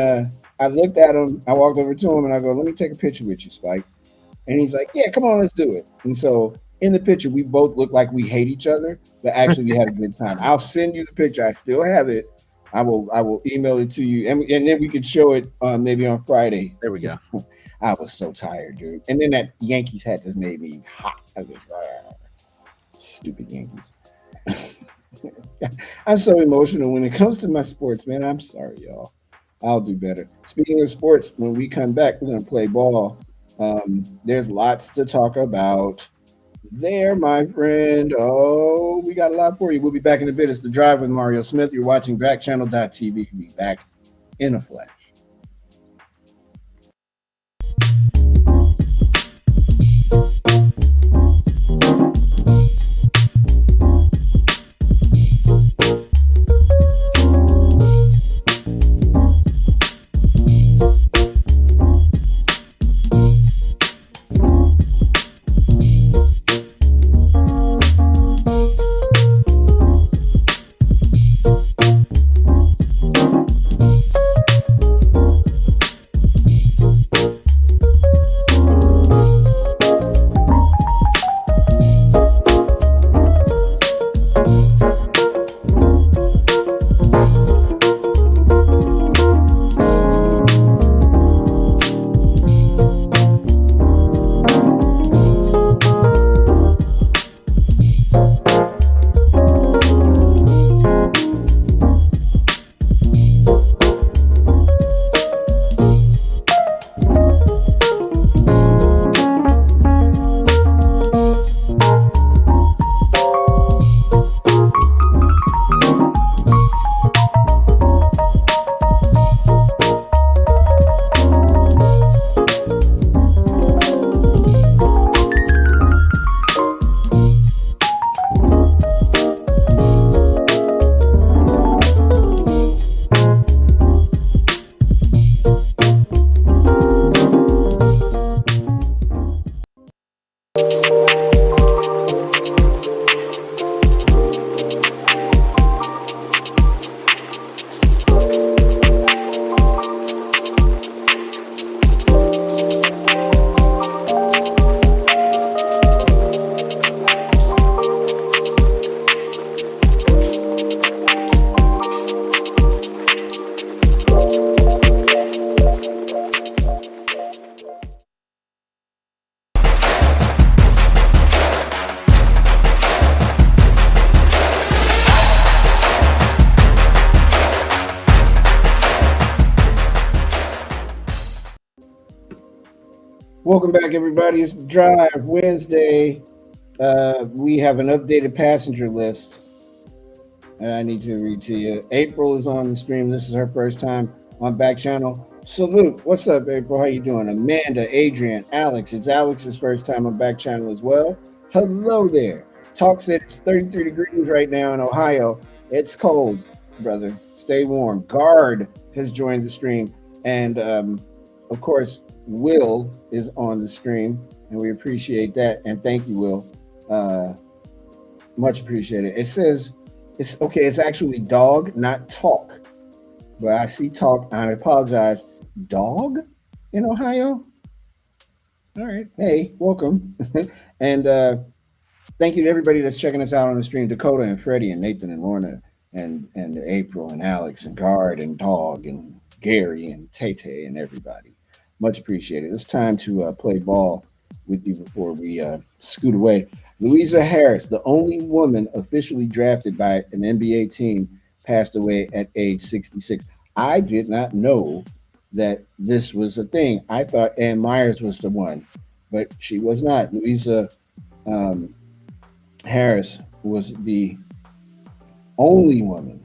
I looked at him. I walked over to him and I go, "Let me take a picture with you, Spike." And he's like, "Yeah, come on, let's do it." And so in the picture, we both look like we hate each other, but actually we had a good time. I'll send you the picture. I still have it. I will email it to you, and then we could show it maybe on Friday. There we go. I was so tired, dude. And then that Yankees hat just made me hot. I was like, stupid Yankees. I'm so emotional when it comes to my sports, man. I'm sorry, y'all. I'll do better. Speaking of sports, when we come back, we're gonna play ball. There's lots to talk about there, my friend. Oh, we got a lot for you. We'll be back in a bit. It's The Drive with Mario Smith. You're watching Backchannel.tv. We'll be back in a flash. Welcome back, everybody. It's Drive Wednesday. We have an updated passenger list, and I need to read to you. April is on the stream. This is her first time on Backchannel. Salute. What's up, April? How you doing? Amanda, Adrian, Alex. It's Alex's first time on Backchannel as well. Hello there. Talk said it's 33 degrees right now in Ohio. It's cold, brother. Stay warm. Guard has joined the stream, and of course, Will is on the stream, and we appreciate that. And thank you, Will. Much appreciated. It says it's okay. It's actually dog, not talk. But I see talk. I apologize. Dog in Ohio. All right. Hey, welcome. And thank you to everybody that's checking us out on the stream. Dakota and Freddie and Nathan and Lorna and April and Alex and Guard and Dog and Gary and Tay and everybody. Much appreciated. It's time to play ball with you before we scoot away. Louisa Harris, the only woman officially drafted by an NBA team, passed away at age 66. I did not know that this was a thing. I thought Ann Myers was the one, but she was not. Louisa Harris was the only woman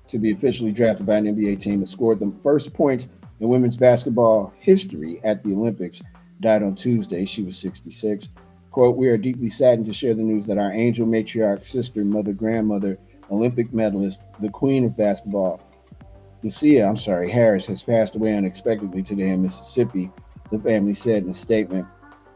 to be officially drafted by an NBA team that scored the first points in women's basketball history at the Olympics. Died on Tuesday. She was 66. Quote, "We are deeply saddened to share the news that our angel matriarch, sister, mother, grandmother, Olympic medalist, the queen of basketball, Harris, has passed away unexpectedly today in Mississippi," the family said in a statement.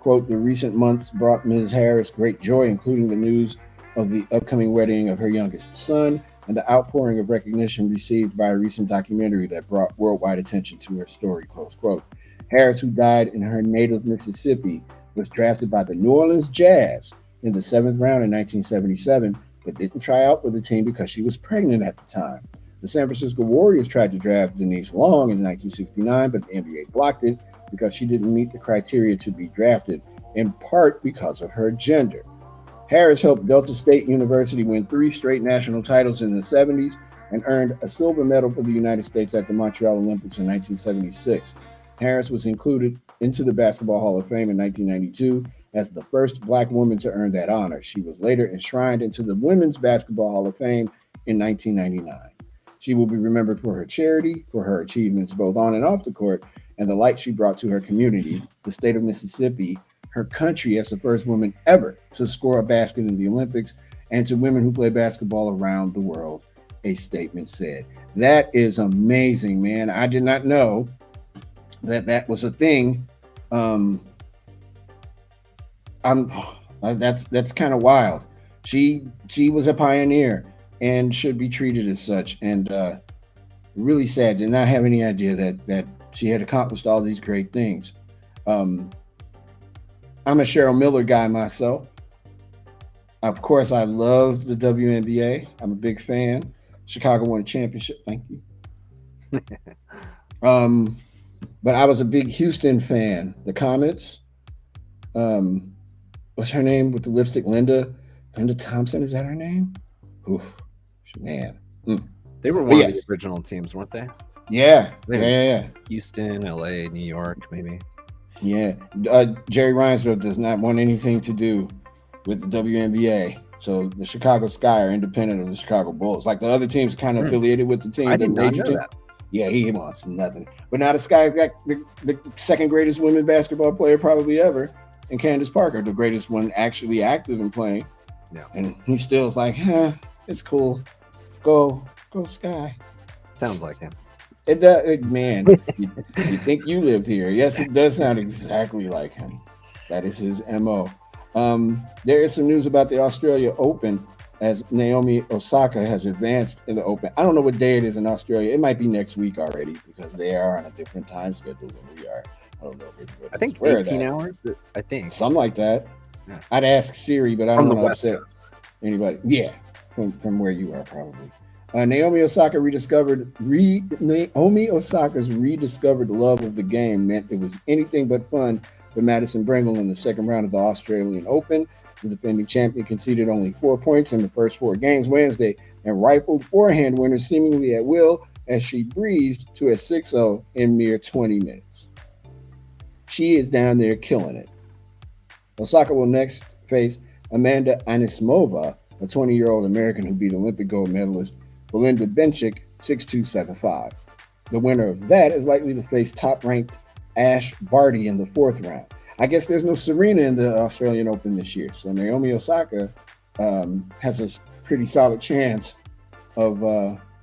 Quote, "The recent months brought Ms. Harris great joy, including the news of the upcoming wedding of her youngest son and the outpouring of recognition received by a recent documentary that brought worldwide attention to her story," close quote. Harris, who died in her native Mississippi, was drafted by the New Orleans Jazz in the 7th round in 1977, but didn't try out for the team because she was pregnant at the time. The San Francisco Warriors tried to draft Denise Long in 1969, but the NBA blocked it. because she didn't meet the criteria to be drafted, in part because of her gender. Harris helped Delta State University win 3 straight national titles in the 70s and earned a silver medal for the United States at the Montreal Olympics in 1976. Harris was included into the Basketball Hall of Fame in 1992 as the first Black woman to earn that honor. She was later enshrined into the Women's Basketball Hall of Fame in 1999. She will be remembered for her charity, for her achievements both on and off the court, and the light she brought to her community, the state of Mississippi, her country as the first woman ever to score a basket in the Olympics, and to women who play basketball around the world, a statement said. That is amazing, man. I did not know that was a thing. That's kind of wild. She was a pioneer and should be treated as such. And really sad. Did not have any idea that she had accomplished all these great things. I'm a Cheryl Miller guy myself. Of course, I love the WNBA. I'm a big fan. Chicago won a championship. Thank you. But I was a big Houston fan. The Comets. What's her name with the lipstick? Linda Thompson. Is that her name? Ooh, man. They were one of the original teams, weren't they? Yeah. Yeah. Houston, LA, New York, maybe. Yeah. Jerry Reinsdorf does not want anything to do with the WNBA. So the Chicago Sky are independent of the Chicago Bulls. Like the other teams kind of affiliated with the team. I did not know that. Yeah, he wants nothing. But now the Sky got the second greatest women basketball player probably ever, and Candace Parker, the greatest one actually active and playing. Yeah. And he still is like, it's cool. Go Sky. Sounds like him. Man, you think you lived here. Yes, it does sound exactly like him. That is his MO. There is some news about the Australia Open as Naomi Osaka has advanced in the Open. I don't know what day it is in Australia. It might be next week already because they are on a different time schedule than we are. I don't know if everybody. I think 18 hours. I think something like that. Yeah. I'd ask Siri, but I don't want to upset Coast. Anybody. Yeah, from where you are probably. Naomi Osaka's rediscovered love of the game meant it was anything but fun for Madison Brengle in the second round of the Australian Open. The defending champion conceded only 4 points in the first 4 games Wednesday and rifled forehand winners seemingly at will as she breezed to a 6-0 in mere 20 minutes. She is down there killing it. Osaka will next face Amanda Anisimova, a 20-year-old American who beat Olympic gold medalist Belinda Bencic 6-2, 7-5. The winner of that is likely to face top-ranked Ash Barty in the 4th round. I guess there's no Serena in the Australian Open this year, so Naomi Osaka has a pretty solid chance of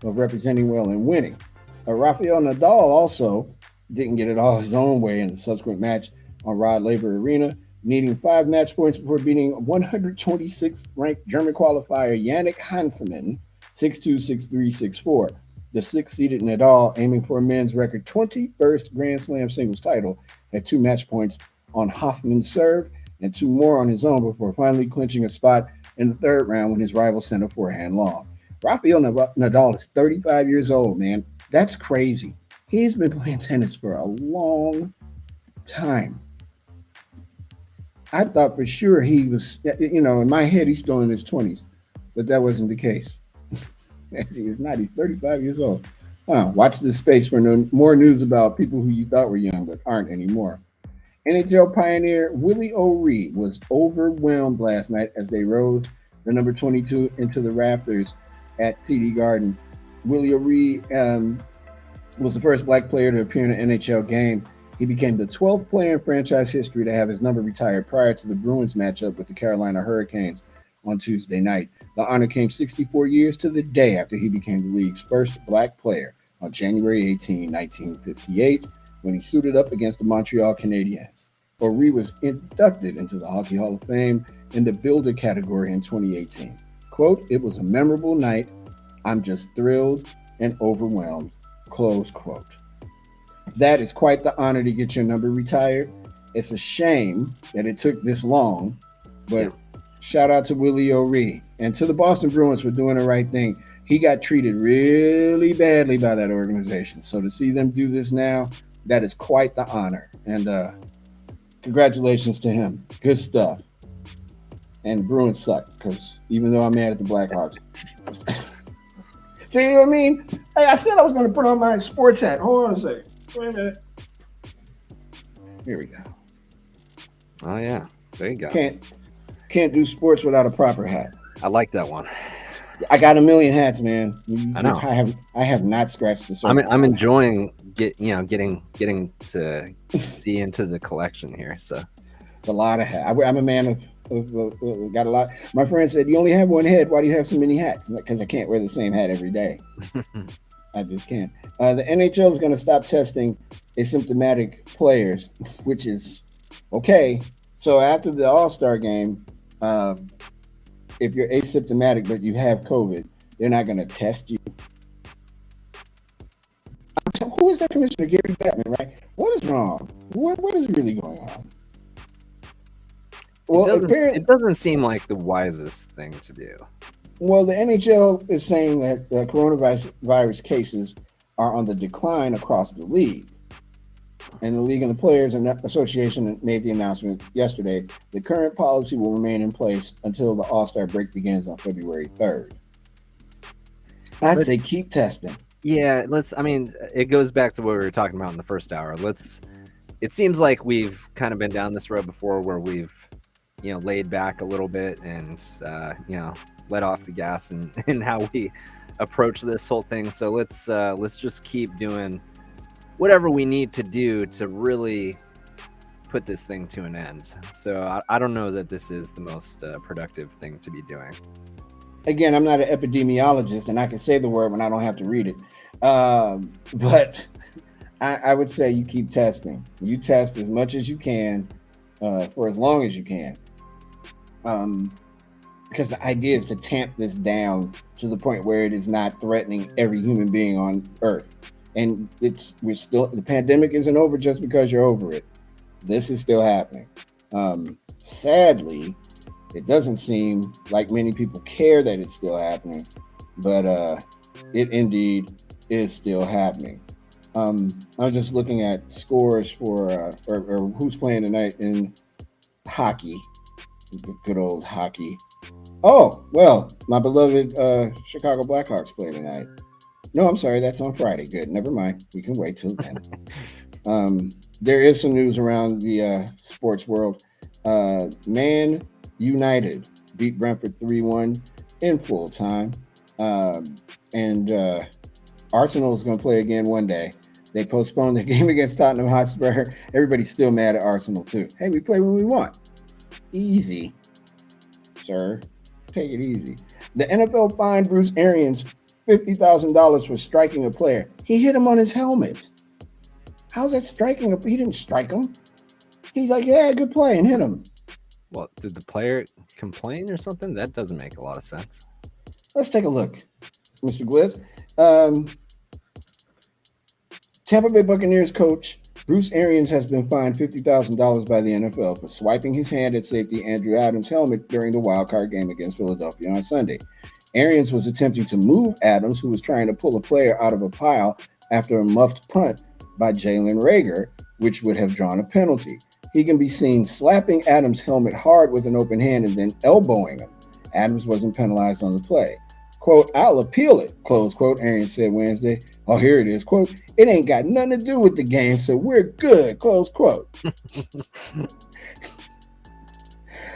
representing well and winning. Rafael Nadal also didn't get it all his own way in the subsequent match on Rod Laver Arena, needing 5 match points before beating 126th ranked German qualifier Yannick Hanfmann 6-2, 6-3, 6-4. The 6th-seeded Nadal, aiming for a men's record 21st Grand Slam singles title, had 2 match points on Hoffman's serve and 2 more on his own before finally clinching a spot in the 3rd round when his rival sent a forehand long. Rafael Nadal is 35 years old, man. That's crazy. He's been playing tennis for a long time. I thought for sure he was, in my head, he's still in his 20s, but that wasn't the case. He's not. He's 35 years old. Watch this space for more news about people who you thought were young but aren't anymore. NHL pioneer Willie O'Ree was overwhelmed last night as they rode the number 22 into the rafters at TD Garden. Willie O'Ree was the first Black player to appear in an NHL game. He became the 12th player in franchise history to have his number retired prior to the Bruins matchup with the Carolina Hurricanes on Tuesday night. The honor came 64 years to the day after he became the league's first Black player on January 18, 1958, when he suited up against the Montreal Canadiens. O'Ree was inducted into the Hockey Hall of Fame in the Builder category in 2018. Quote, "It was a memorable night. I'm just thrilled and overwhelmed." Close quote. That is quite the honor to get your number retired. It's a shame that it took this long, but shout out to Willie O'Ree and to the Boston Bruins for doing the right thing. He got treated really badly by that organization. So to see them do this now, that is quite the honor. And congratulations to him. Good stuff. And the Bruins suck because even though I'm mad at the Blackhawks. See what I mean? Hey, I said I was going to put on my sports hat. Hold on a second. Wait a minute. Here we go. Oh yeah, there you go. Can't do sports without a proper hat. I like that one. I got a million hats, man. I know. I have not scratched the surface. I'm enjoying getting to see into the collection here. So it's a lot of hats. I'm a man of got a lot. My friend said, "You only have one head. Why do you have so many hats?" Because I can't wear the same hat every day. I just can't. The NHL is going to stop testing asymptomatic players, which is okay. So after the All-Star game, if you're asymptomatic but you have COVID, they're not going to test you. Who is that commissioner? Gary Bettman, right? What is wrong? What is really going on? Well, it doesn't seem like the wisest thing to do. Well, the NHL is saying that the coronavirus cases are on the decline across the league. And the league and the players and association made the announcement yesterday. The current policy will remain in place until the All-Star break begins on February 3rd. I say keep testing. Yeah, it goes back to what we were talking about in the first hour. It seems like we've kind of been down this road before where we've, laid back a little bit and, let off the gas and how we approach this whole thing. So let's just keep doing whatever we need to do to really put this thing to an end. So I don't know that this is the most productive thing to be doing. Again, I'm not an epidemiologist and I can say the word when I don't have to read it. But I would say you keep testing. You test as much as you can for as long as you can. Because the idea is to tamp this down to the point where it is not threatening every human being on Earth. And the pandemic isn't over just because you're over it. This is still happening. Sadly, it doesn't seem like many people care that it's still happening, but it indeed is still happening. I'm just looking at scores for or who's playing tonight in hockey, the good old hockey. Oh, well, my beloved Chicago Blackhawks play tonight. No, I'm sorry, that's on Friday. Good, never mind. We can wait till then. There is some news around the sports world. Man United beat Brentford 3-1 in full time. And Arsenal is going to play again one day. They postponed the game against Tottenham Hotspur. Everybody's still mad at Arsenal, too. Hey, we play when we want. Easy, sir. Take it easy. The NFL fined Bruce Arians $50,000 for striking a player. He hit him on his helmet. How's that striking? He didn't strike him. He's like, yeah, good play, and hit him. Well, did the player complain or something? That doesn't make a lot of sense. Let's take a look, Mr. Gliz. Tampa Bay Buccaneers coach Bruce Arians has been fined $50,000 by the NFL for swiping his hand at safety Andrew Adams' helmet during the wildcard game against Philadelphia on Sunday. Arians was attempting to move Adams, who was trying to pull a player out of a pile after a muffed punt by Jalen Reagor, which would have drawn a penalty. He can be seen slapping Adams' helmet hard with an open hand and then elbowing him. Adams wasn't penalized on the play. Quote, I'll appeal it, close quote, Arians said Wednesday. Oh, here it is, quote, it ain't got nothing to do with the game, so we're good, close quote.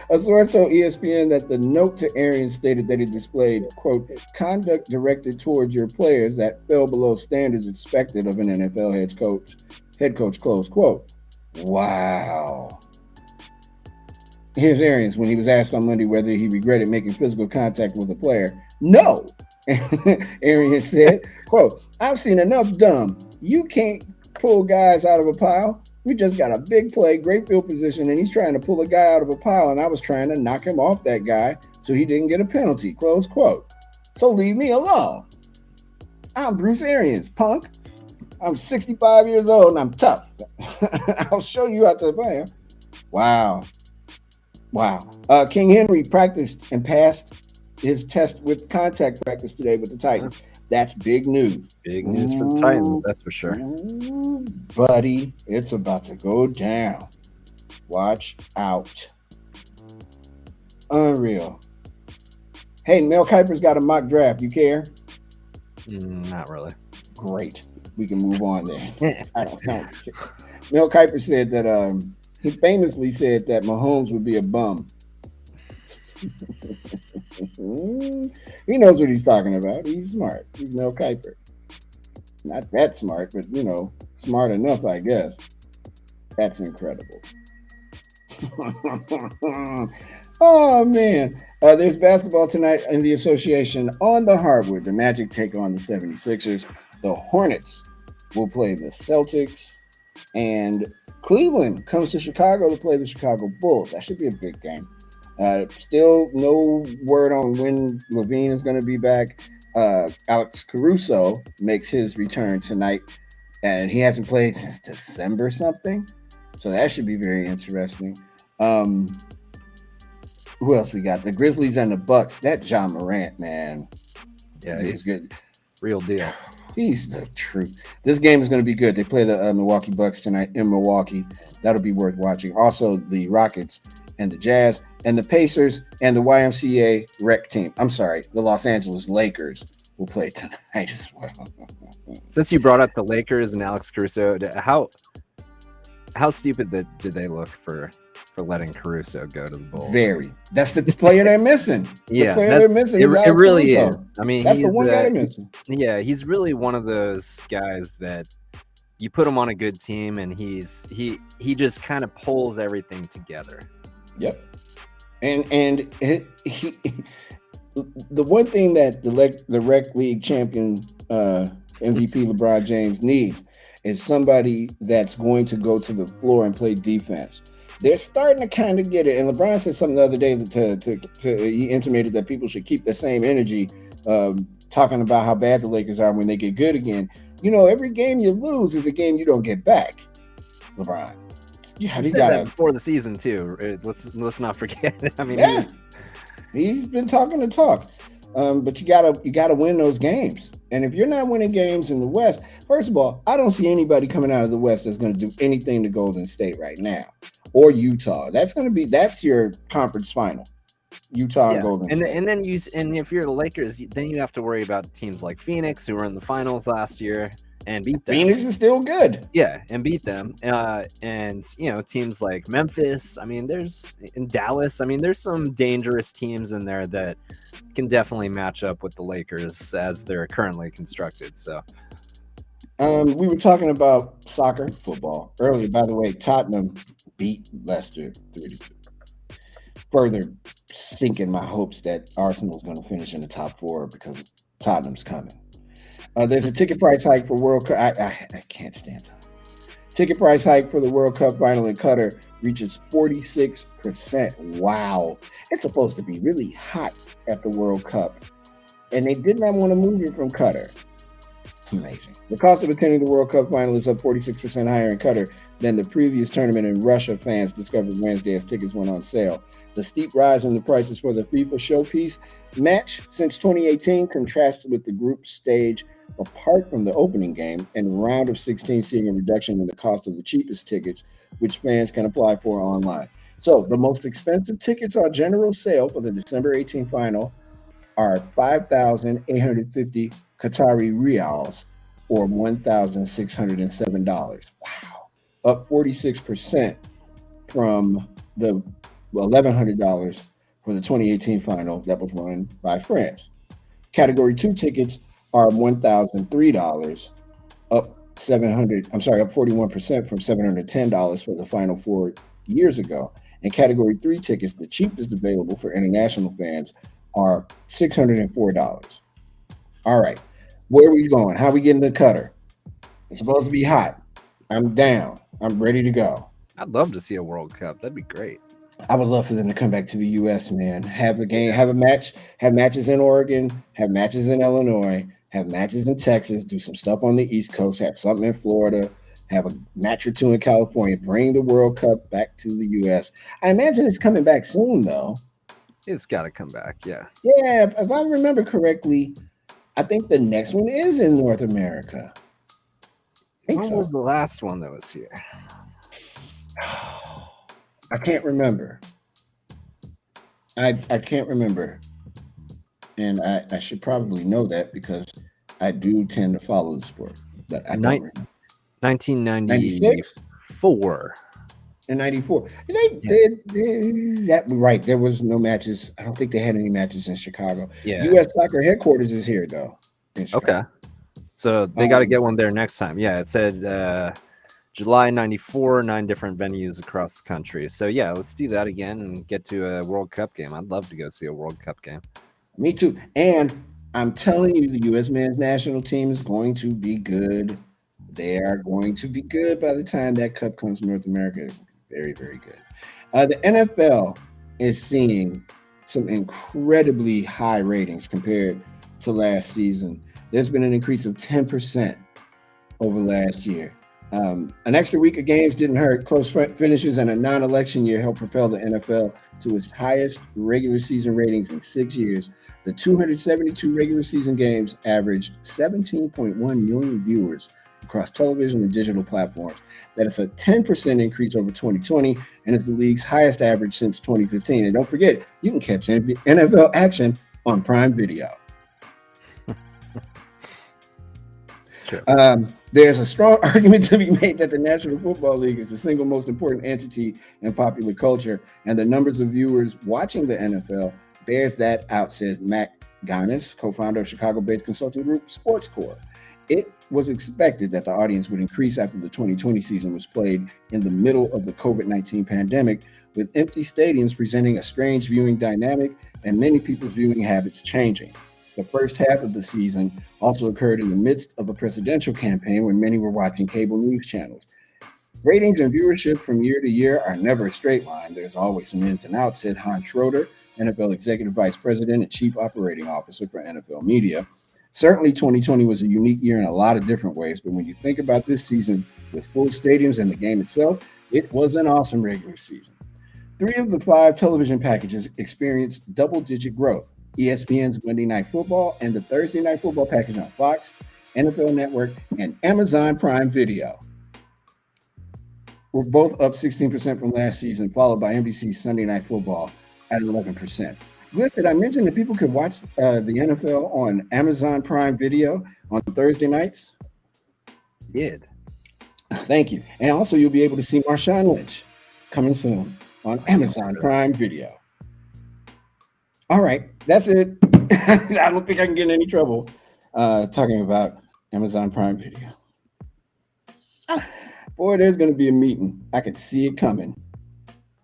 A source told ESPN that the note to Arians stated that it displayed, quote, conduct directed towards your players that fell below standards expected of an NFL head coach, close quote. Wow. Here's Arians when he was asked on Monday whether he regretted making physical contact with a player. No, Arians said, quote, I've seen enough dumb. You can't pull guys out of a pile. We just got a big play, great field position, and he's trying to pull a guy out of a pile, and I was trying to knock him off that guy so he didn't get a penalty, close quote. So leave me alone. I'm Bruce Arians, punk. I'm 65 years old, and I'm tough. I'll show you how to play. Wow. King Henry practiced and passed his test with contact practice today with the Titans. That's big news. Big news for the Titans, that's for sure. Ooh, buddy, it's about to go down. Watch out. Unreal. Hey, Mel Kiper's got a mock draft. You care? Not really. Great. We can move on then. I don't know. Mel Kiper said that he famously said that Mahomes would be a bum. He knows what he's talking about. He's smart. He's Mel Kiper. Not that smart, but smart enough, I guess. That's incredible. Oh man. There's basketball tonight in the association on the hardwood. The Magic take on the 76ers. The Hornets will play the Celtics. And Cleveland comes to Chicago to play the Chicago Bulls. That should be a big game. Still no word on when Levine is going to be back. Alex Caruso makes his return tonight, and he hasn't played since December something. So that should be very interesting. Who else we got? The Grizzlies and the Bucks. That John Morant, man. Yeah, he's good. Real deal. He's the truth. This game is going to be good. They play the Milwaukee Bucks tonight in Milwaukee. That'll be worth watching. Also, the Rockets and the Jazz and the Pacers and the YMCA rec team. I'm sorry, the Los Angeles Lakers will play tonight as well. Since you brought up the Lakers and Alex Caruso, how stupid did they look for letting Caruso go to the Bulls? Very. That's the player they're missing. Yeah, the player they're missing. It really is. I mean, that's the one guy they're missing. Yeah, he's really one of those guys that you put him on a good team, and he just kind of pulls everything together. Yep. And he the one thing that the rec league champion MVP LeBron James needs is somebody that's going to go to the floor and play defense. They're starting to kind of get it. And LeBron said something the other day he intimated that people should keep the same energy, talking about how bad the Lakers are when they get good again. Every game you lose is a game you don't get back, LeBron. Yeah, he got that before the season too. Let's not forget. I mean, yeah, he's been talking the talk. But you gotta win those games. And if you're not winning games in the West, first of all, I don't see anybody coming out of the West that's going to do anything to Golden State right now or Utah. That's your conference final. Utah and Golden State. And then if you're the Lakers, then you have to worry about teams like Phoenix, who were in the finals last year, and beat them. Phoenix is still good. Yeah, and beat them. And teams like Memphis. I mean, in Dallas. I mean, there's some dangerous teams in there that can definitely match up with the Lakers as they're currently constructed. So, we were talking about football earlier. By the way, Tottenham beat Leicester 3-2. Further sinking my hopes that Arsenal's going to finish in the top 4 because Tottenham's coming. There's a ticket price hike for World Cup. I can't stand Tottenham. Ticket price hike for the World Cup final in Qatar reaches 46%. Wow. It's supposed to be really hot at the World Cup. And they did not want to move it from Qatar. It's amazing. The cost of attending the World Cup final is up 46% higher in Qatar than the previous tournament in Russia, fans discovered Wednesday as tickets went on sale. The steep rise in the prices for the FIFA showpiece match since 2018 contrasts with the group stage apart from the opening game and round of 16 seeing a reduction in the cost of the cheapest tickets, which fans can apply for online. So the most expensive tickets on general sale for the December 18 final are 5,850 Qatari riyals or $1,607. Wow. Up 46% from the $1,100 for the 2018 final that was won by France. Category 2 tickets are $1,003, up 41% from $710 for the final 4 years ago. And category 3 tickets, the cheapest available for international fans, are $604. All right, where are we going? How are we getting to Qatar? It's supposed to be hot. I'm down. I'm ready to go. I'd love to see a World Cup. That'd be great. I would love for them to come back to the U.S., man. Have a game, have a match, have matches in Oregon, have matches in Illinois, have matches in Texas, do some stuff on the East Coast, have something in Florida, have a match or two in California, bring the World Cup back to the U.S. I imagine it's coming back soon, though. It's got to come back, yeah. Yeah, if I remember correctly, I think the next one is in North America. When was the last one that was here? I can't remember. I can't remember. And I should probably know that because I do tend to follow the sport. But I don't remember. 1994. In 94. They did that right. There was no matches. I don't think they had any matches in Chicago. Yeah. U.S. Soccer headquarters is here though. Okay. So they got to get one there next time. Yeah, it said July 94, 9 different venues across the country. So yeah, let's do that again and get to a World Cup game. I'd love to go see a World Cup game. Me too. And I'm telling you, the U.S. men's national team is going to be good. They are going to be good by the time that cup comes to North America. Very, very good. The NFL is seeing some incredibly high ratings compared to last season. There's been an increase of 10% over last year. An extra week of games didn't hurt. Close finishes and a non-election year helped propel the NFL to its highest regular season ratings in 6 years. The 272 regular season games averaged 17.1 million viewers across television and digital platforms. That is a 10% increase over 2020, and it's the league's highest average since 2015. And don't forget, you can catch NFL action on Prime Video. It's true. There's a strong argument to be made that the National Football League is the single most important entity in popular culture, and the numbers of viewers watching the NFL bears that out, says Matt Ganis, co-founder of Chicago-based consulting group SportsCore. It was expected that the audience would increase after the 2020 season was played in the middle of the COVID-19 pandemic, with empty stadiums presenting a strange viewing dynamic and many people's viewing habits changing. The first half of the season also occurred in the midst of a presidential campaign when many were watching cable news channels. Ratings and viewership from year to year are never a straight line. There's always some ins and outs, said Hans Schroeder, NFL Executive Vice President and Chief Operating Officer for NFL Media. Certainly, 2020 was a unique year in a lot of different ways, but when you think about this season with full stadiums and the game itself, it was an awesome regular season. 3 of the 5 television packages experienced double-digit growth. ESPN's Monday Night Football and the Thursday Night Football package on Fox, NFL Network, and Amazon Prime Video were both up 16% from last season, followed by NBC's Sunday Night Football at 11%. Gliss, did I mention that people could watch the NFL on Amazon Prime Video on Thursday nights? Did. Thank you. And also, you'll be able to see Marshawn Lynch coming soon on Amazon Prime Video. All right, that's it. I don't think I can get in any trouble talking about Amazon Prime Video. Boy, there's going to be a meeting. I can see it coming.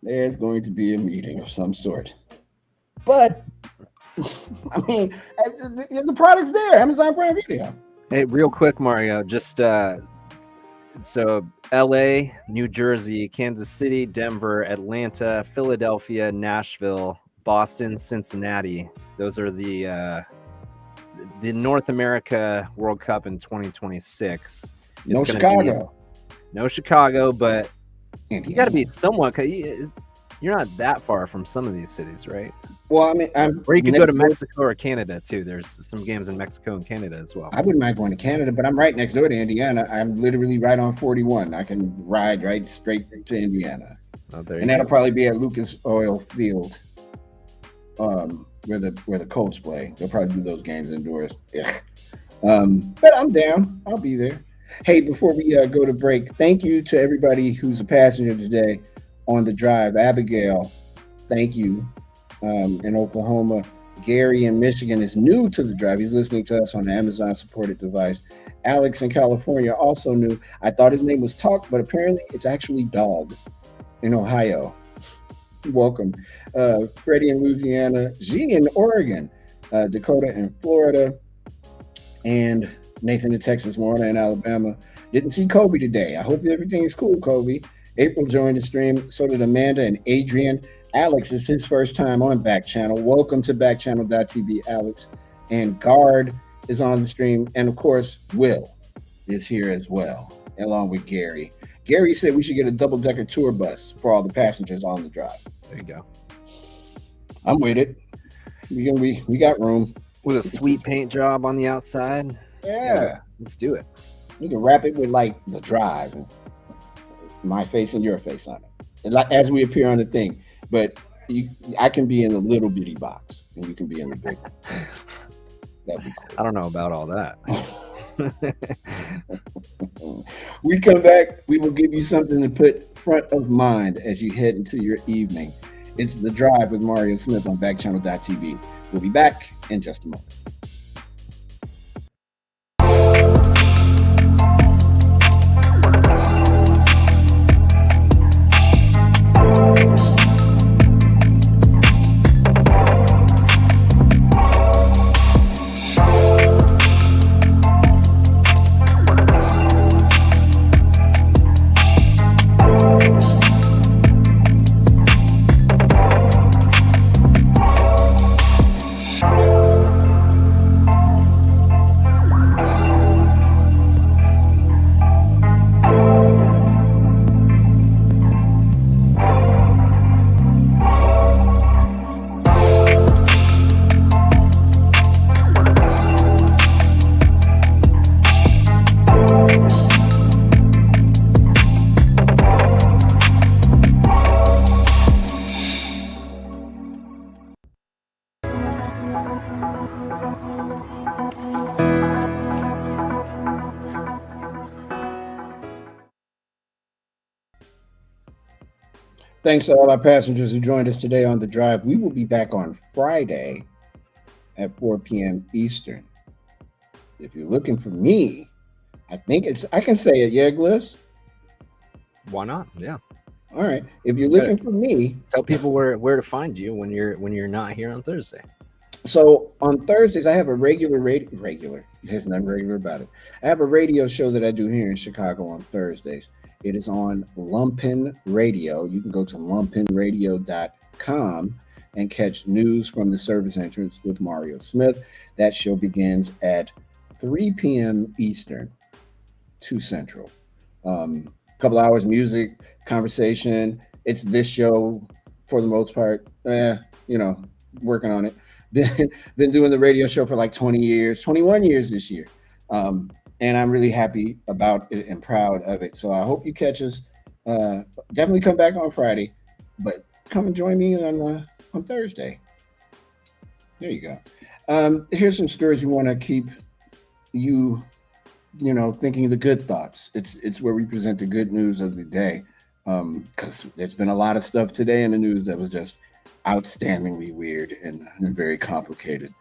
There's going to be a meeting of some sort. But, I mean, the product's there, Amazon Prime Video. Hey, real quick, Mario, just so LA, New Jersey, Kansas City, Denver, Atlanta, Philadelphia, Nashville, Boston, Cincinnati. Those are the North America World Cup in 2026. No Chicago. No Chicago, but Indiana. You got to be somewhat. You're not that far from some of these cities, right? Well, I mean, or you could go to Mexico or Canada too. There's some games in Mexico and Canada as well. I wouldn't mind going to Canada, but I'm right next door to Indiana. I'm literally right on 41. I can ride right straight to Indiana. Oh, and that'll probably be at Lucas Oil Field, where the Colts play. They'll probably do those games indoors. Yeah. But I'm down. I'll be there. Hey, before we go to break, thank you to everybody who's a passenger today on the drive. Abigail, thank you. In Oklahoma, Gary in Michigan is new to the drive. He's listening to us on an Amazon supported device. Alex in California also new. I thought his name was Talk, but apparently it's actually Dog in Ohio. Welcome. Freddie in Louisiana, G in Oregon, Dakota in Florida, and Nathan in Texas, Florida, and Alabama. Didn't see Kobe today. I hope everything is cool, Kobe. April joined the stream. So did Amanda and Adrian. Alex is his first time on Backchannel. Welcome to Backchannel.tv, Alex. And Guard is on the stream. And of course, Will is here as well, along with Gary. Gary said we should get a double-decker tour bus for all the passengers on the drive. There you go. I'm with it. We got room. With a sweet paint job on the outside. Yeah. Let's do it. You can wrap it with like the drive and my face and your face on it. And like as we appear on the thing. But I can be in the little bitty box and you can be in the big one. That'd be cool. I don't know about all that. We come back, we will give you something to put front of mind as you head into your evening. It's The Drive with Mario Smith on Backchannel.tv. We'll be back in just a moment. Thanks to all our passengers who joined us today on The Drive. We will be back on Friday at 4 p.m. Eastern. If you're looking for me, I can say it, yeah, Gliss? Why not? Yeah. All right. If you're looking for me, tell people where to find you when you're not here on Thursday. So on Thursdays, I have a regular. There's nothing regular about it. I have a radio show that I do here in Chicago on Thursdays. It is on Lumpen Radio. You can go to lumpenradio.com and catch news from the service entrance with Mario Smith. That show begins at 3 p.m. Eastern, 2 Central. Couple hours music, conversation. It's this show for the most part. Working on it. Been doing the radio show for like 20 years, 21 years this year. And I'm really happy about it and proud of it. So I hope you catch us. Definitely come back on Friday, but come and join me on Thursday. There you go. Here's some stories we want to keep you thinking the good thoughts. It's where we present the good news of the day. Because there's been a lot of stuff today in the news that was just outstandingly weird and very complicated.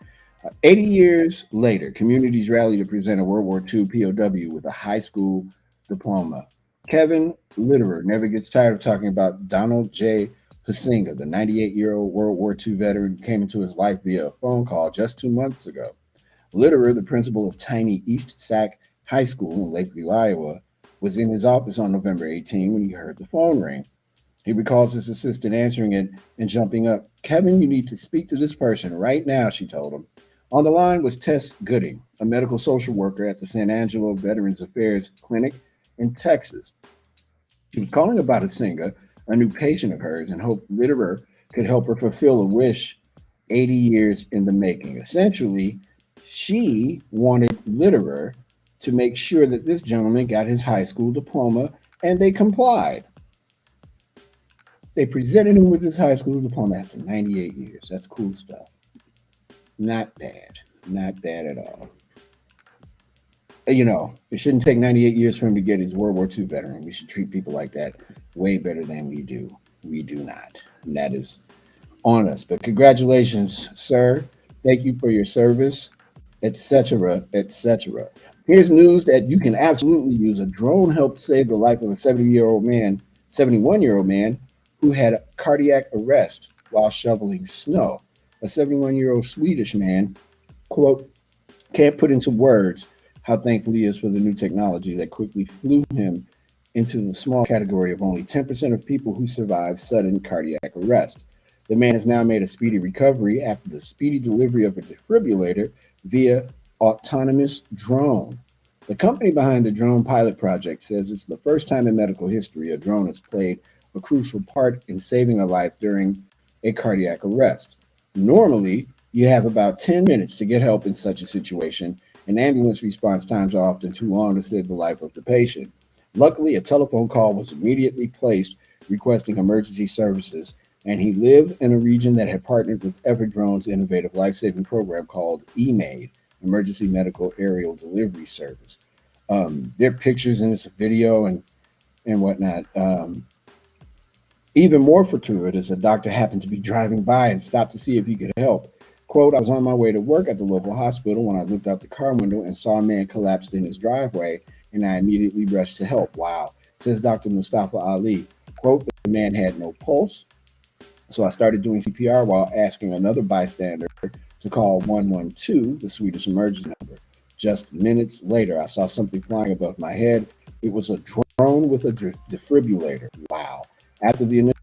80 years later, communities rally to present a World War II POW with a high school diploma. Kevin Litterer never gets tired of talking about Donald J. Huizinga, the 98-year-old World War II veteran who came into his life via a phone call just 2 months ago. Litterer, the principal of tiny East Sac High School in Lakeview, Iowa, was in his office on November 18 when he heard the phone ring. He recalls his assistant answering it and jumping up. "Kevin, you need to speak to this person right now," she told him. On the line was Tess Gooding, a medical social worker at the San Angelo Veterans Affairs Clinic in Texas. She was calling about Huizinga, a new patient of hers, and hoped Litterer could help her fulfill a wish 80 years in the making. Essentially, she wanted Litterer to make sure that this gentleman got his high school diploma, and they complied. They presented him with his high school diploma after 98 years. That's cool stuff. Not bad. Not bad at all. It shouldn't take 98 years for him to get his World War II veteran. We should treat people like that way better than we do. We do not. And that is on us. But congratulations, sir. Thank you for your service, etc., etc. Here's news that you can absolutely use. A drone helped save the life of a 71-year-old man who had a cardiac arrest while shoveling snow. A 71-year-old Swedish man, quote, "can't put into words how thankful he is for the new technology that quickly flew him into the small category of only 10% of people who survive sudden cardiac arrest. The man has now made a speedy recovery after the speedy delivery of a defibrillator via autonomous drone. The company behind the drone pilot project says it's the first time in medical history a drone has played a crucial part in saving a life during a cardiac arrest. Normally, You have about 10 minutes to get help in such a situation, and ambulance response times are often too long to save the life of the patient. Luckily, a telephone call was immediately placed requesting emergency services, and he lived in a region that had partnered with Everdrone's innovative life saving program called EMAID, Emergency Medical Aerial Delivery Service. There are pictures in this video and whatnot. Even more fortuitous, a doctor happened to be driving by and stopped to see if he could help. Quote, I was on my way to work at the local hospital when I looked out the car window and saw a man collapsed in his driveway, and I immediately rushed to help. Wow, says Dr. Mustafa Ali. Quote, the man had no pulse, so I started doing CPR while asking another bystander to call 112, the Swedish emergency number. Just minutes later, I saw something flying above my head. It was a drone with a defibrillator. Wow. After the initial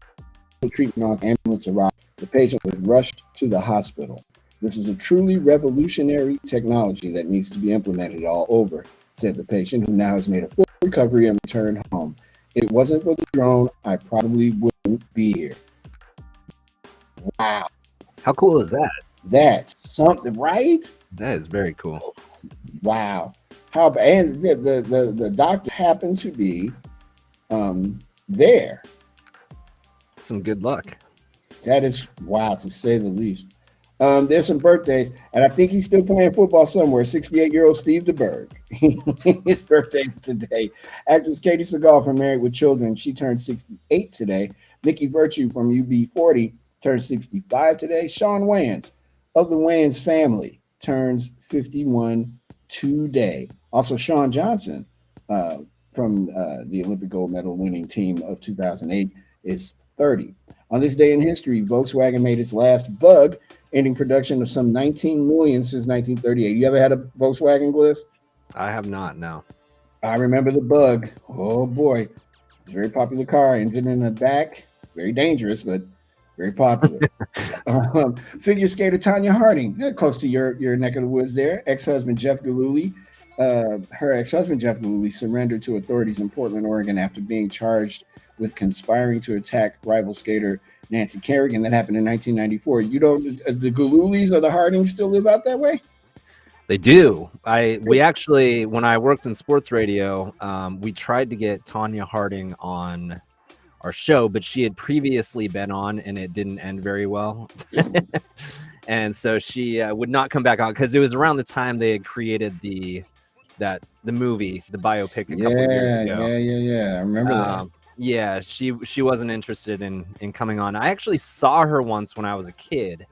treatment on ambulance arrived, the patient was rushed to the hospital. This is a truly revolutionary technology that needs to be implemented all over, said the patient, who now has made a full recovery and returned home. If it wasn't for the drone, I probably wouldn't be here. Wow. How cool is that? That's something, right? That is very cool. Wow. How and the doctor happened to be there. Some good luck. That is wow, to say the least. There's some birthdays, and I think he's still playing football somewhere. 68-year-old Steve DeBerg. His birthday's today. Actress Katie Seagal from Married with Children, she turned 68 today. Mickey Virtue from UB40 turned 65 today. Sean Wayans of the Wayans family turns 51 today. Also, Sean Johnson from the Olympic gold medal winning team of 2008 is 30. On this day in history, Volkswagen made its last bug, ending production of some 19 million since 1938. You ever had a Volkswagen, Bliss? I have not, no. I remember the bug. Oh boy. Very popular car, engine in the back. Very dangerous, but very popular. Figure skater Tanya Harding, close to your neck of the woods there. Ex-husband Jeff Gillooly. Her ex-husband Jeff Gillooly surrendered to authorities in Portland, Oregon after being charged with conspiring to attack rival skater Nancy Kerrigan. That happened in 1994. You know, the Gillooleys or the Hardings still live out that way? They do. We actually, when I worked in sports radio, we tried to get Tanya Harding on our show, but she had previously been on and it didn't end very well. And so she would not come back on because it was around the time they had created the movie, the biopic a couple years ago. Yeah. I remember that. Yeah, she wasn't interested in coming on. I actually saw her once when I was a kid.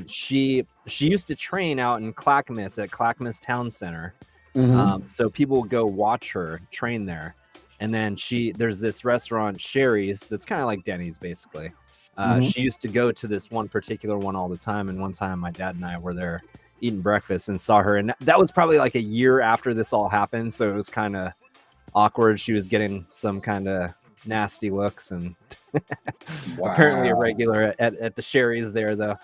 She used to train out in Clackamas at Clackamas Town Center. Mm-hmm. So people would go watch her train there. And then there's this restaurant, Sherry's, that's kind of like Denny's basically. She used to go to this one particular one all the time. And one time my dad and I were there eating breakfast and saw her. And that was probably like a year after this all happened. So it was kind of awkward. She was getting some kind of nasty looks and apparently a regular at the Sherry's there though.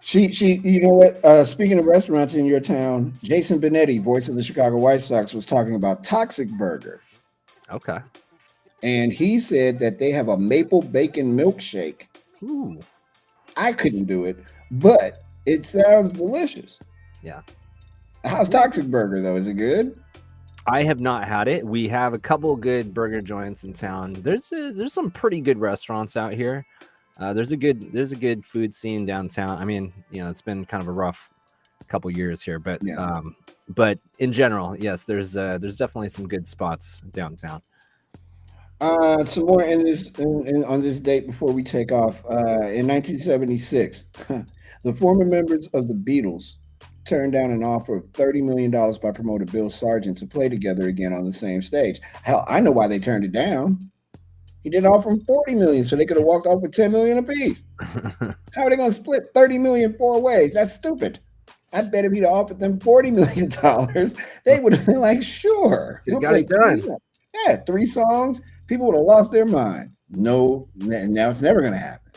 She you know what, speaking of restaurants in your town, Jason Benetti, voice of the Chicago White Sox, was talking about Toxic Burger. Okay. And he said that they have a maple bacon milkshake. Ooh. I couldn't do it, but it sounds delicious. Yeah. How's Toxic Burger though? Is it good? I have not had it. We have a couple good burger joints in town. There's some pretty good restaurants out here. There's a good food scene downtown. I mean, you know, it's been kind of a rough couple years here, but yeah. But in general, yes, there's definitely some good spots downtown. Some more on this date before we take off. In 1976, the former members of the Beatles turned down an offer of $30 million by promoter Bill Sargent to play together again on the same stage. Hell, I know why they turned it down. He didn't offer them $40 million, so they could have walked off with $10 million apiece. How are they going to split $30 million 4 ways? That's stupid. I bet if he'd offered them $40 million, they would have been like, sure. You got it done. Yeah, 3 songs. People would have lost their mind. No, now it's never going to happen.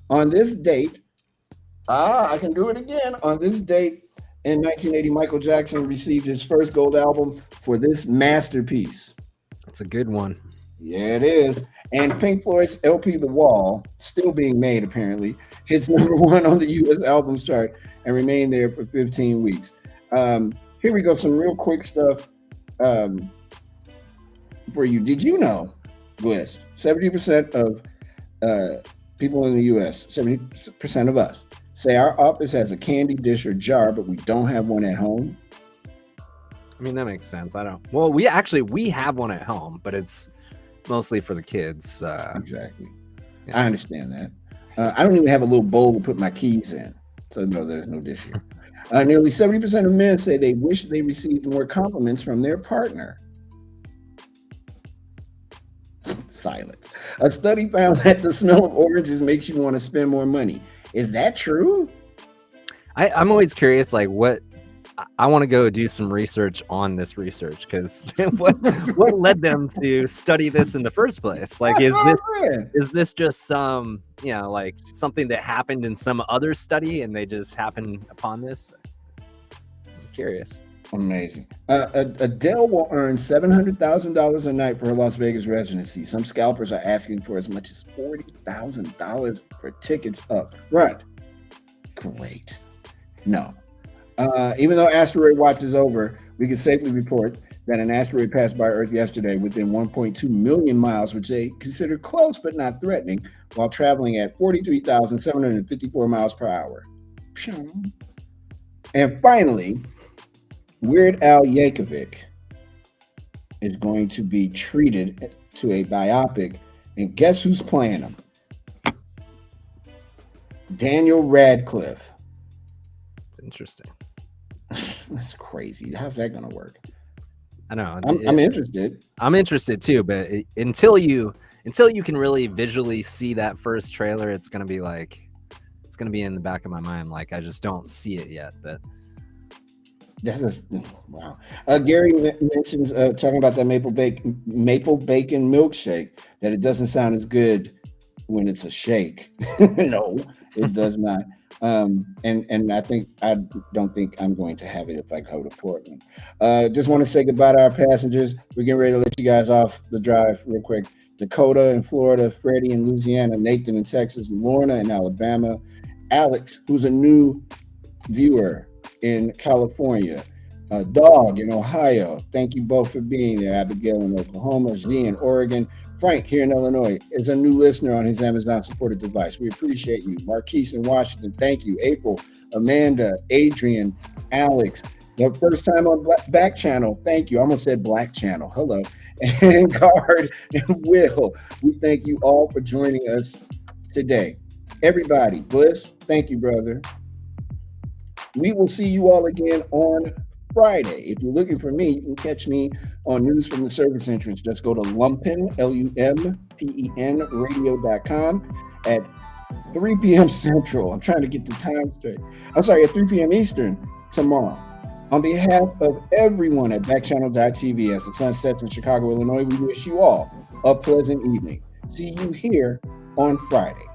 On this date, I can do it again. On this date in 1980, Michael Jackson received his first gold album for this masterpiece. That's a good one. Yeah, it is. And Pink Floyd's LP The Wall, still being made apparently, hits #1 on the US albums chart and remained there for 15 weeks. Here we go, some real quick stuff for you. Did you know, Bliss, 70% of people in the US, 70% of us, say our office has a candy dish or jar, but we don't have one at home? I mean, that makes sense. Well, we have one at home, but it's mostly for the kids. Exactly. Yeah. I understand that. I don't even have a little bowl to put my keys in. So no, there's no dish here. Nearly 70% of men say they wish they received more compliments from their partner. Silence. A study found that the smell of oranges makes you want to spend more money. Is that true? I'm always curious, like what I want to go do some research on this research, because what led them to study this in the first place? Like, is this just some, like something that happened in some other study and they just happened upon this? I'm curious. Amazing. Adele will earn $700,000 a night for her Las Vegas residency. Some scalpers are asking for as much as $40,000 for tickets up front. Great. No. Even though asteroid watch is over, we can safely report that an asteroid passed by Earth yesterday within 1.2 million miles, which they consider close but not threatening, while traveling at 43,754 miles per hour. And finally, Weird Al Yankovic is going to be treated to a biopic, and guess who's playing him? Daniel Radcliffe. It's interesting. That's crazy. How's that going to work? I know. I'm interested. I'm interested too, but until you can really visually see that first trailer, it's going to be in the back of my mind. Like, I just don't see it yet, but. Wow. Gary mentions talking about that maple bacon milkshake, that it doesn't sound as good when it's a shake. No, it does not. And I don't think I'm going to have it if I go to Portland. Just want to say goodbye to our passengers. We're getting ready to let you guys off the drive real quick. Dakota in Florida, Freddie in Louisiana, Nathan in Texas, Lorna in Alabama, Alex, who's a new viewer in California, Dog in Ohio. Thank you both for being there. Abigail in Oklahoma, Z in Oregon, Frank here in Illinois is a new listener on his Amazon supported device. We appreciate you. Marquise in Washington, thank you. April, Amanda, Adrian, Alex, the first time on Backchannel, thank you. I almost said Black Channel. Hello. And Guard and Will, we thank you all for joining us today. Everybody, Bliss, thank you, brother. We will see you all again on Friday. If you're looking for me, you can catch me on News from the Service Entrance. Just go to Lumpen, LUMPEN radio.com at 3 p.m. Central. I'm trying to get the time straight. I'm sorry, at 3 p.m. Eastern tomorrow. On behalf of everyone at Backchannel.tv, as the sun sets in Chicago, Illinois, we wish you all a pleasant evening. See you here on Friday.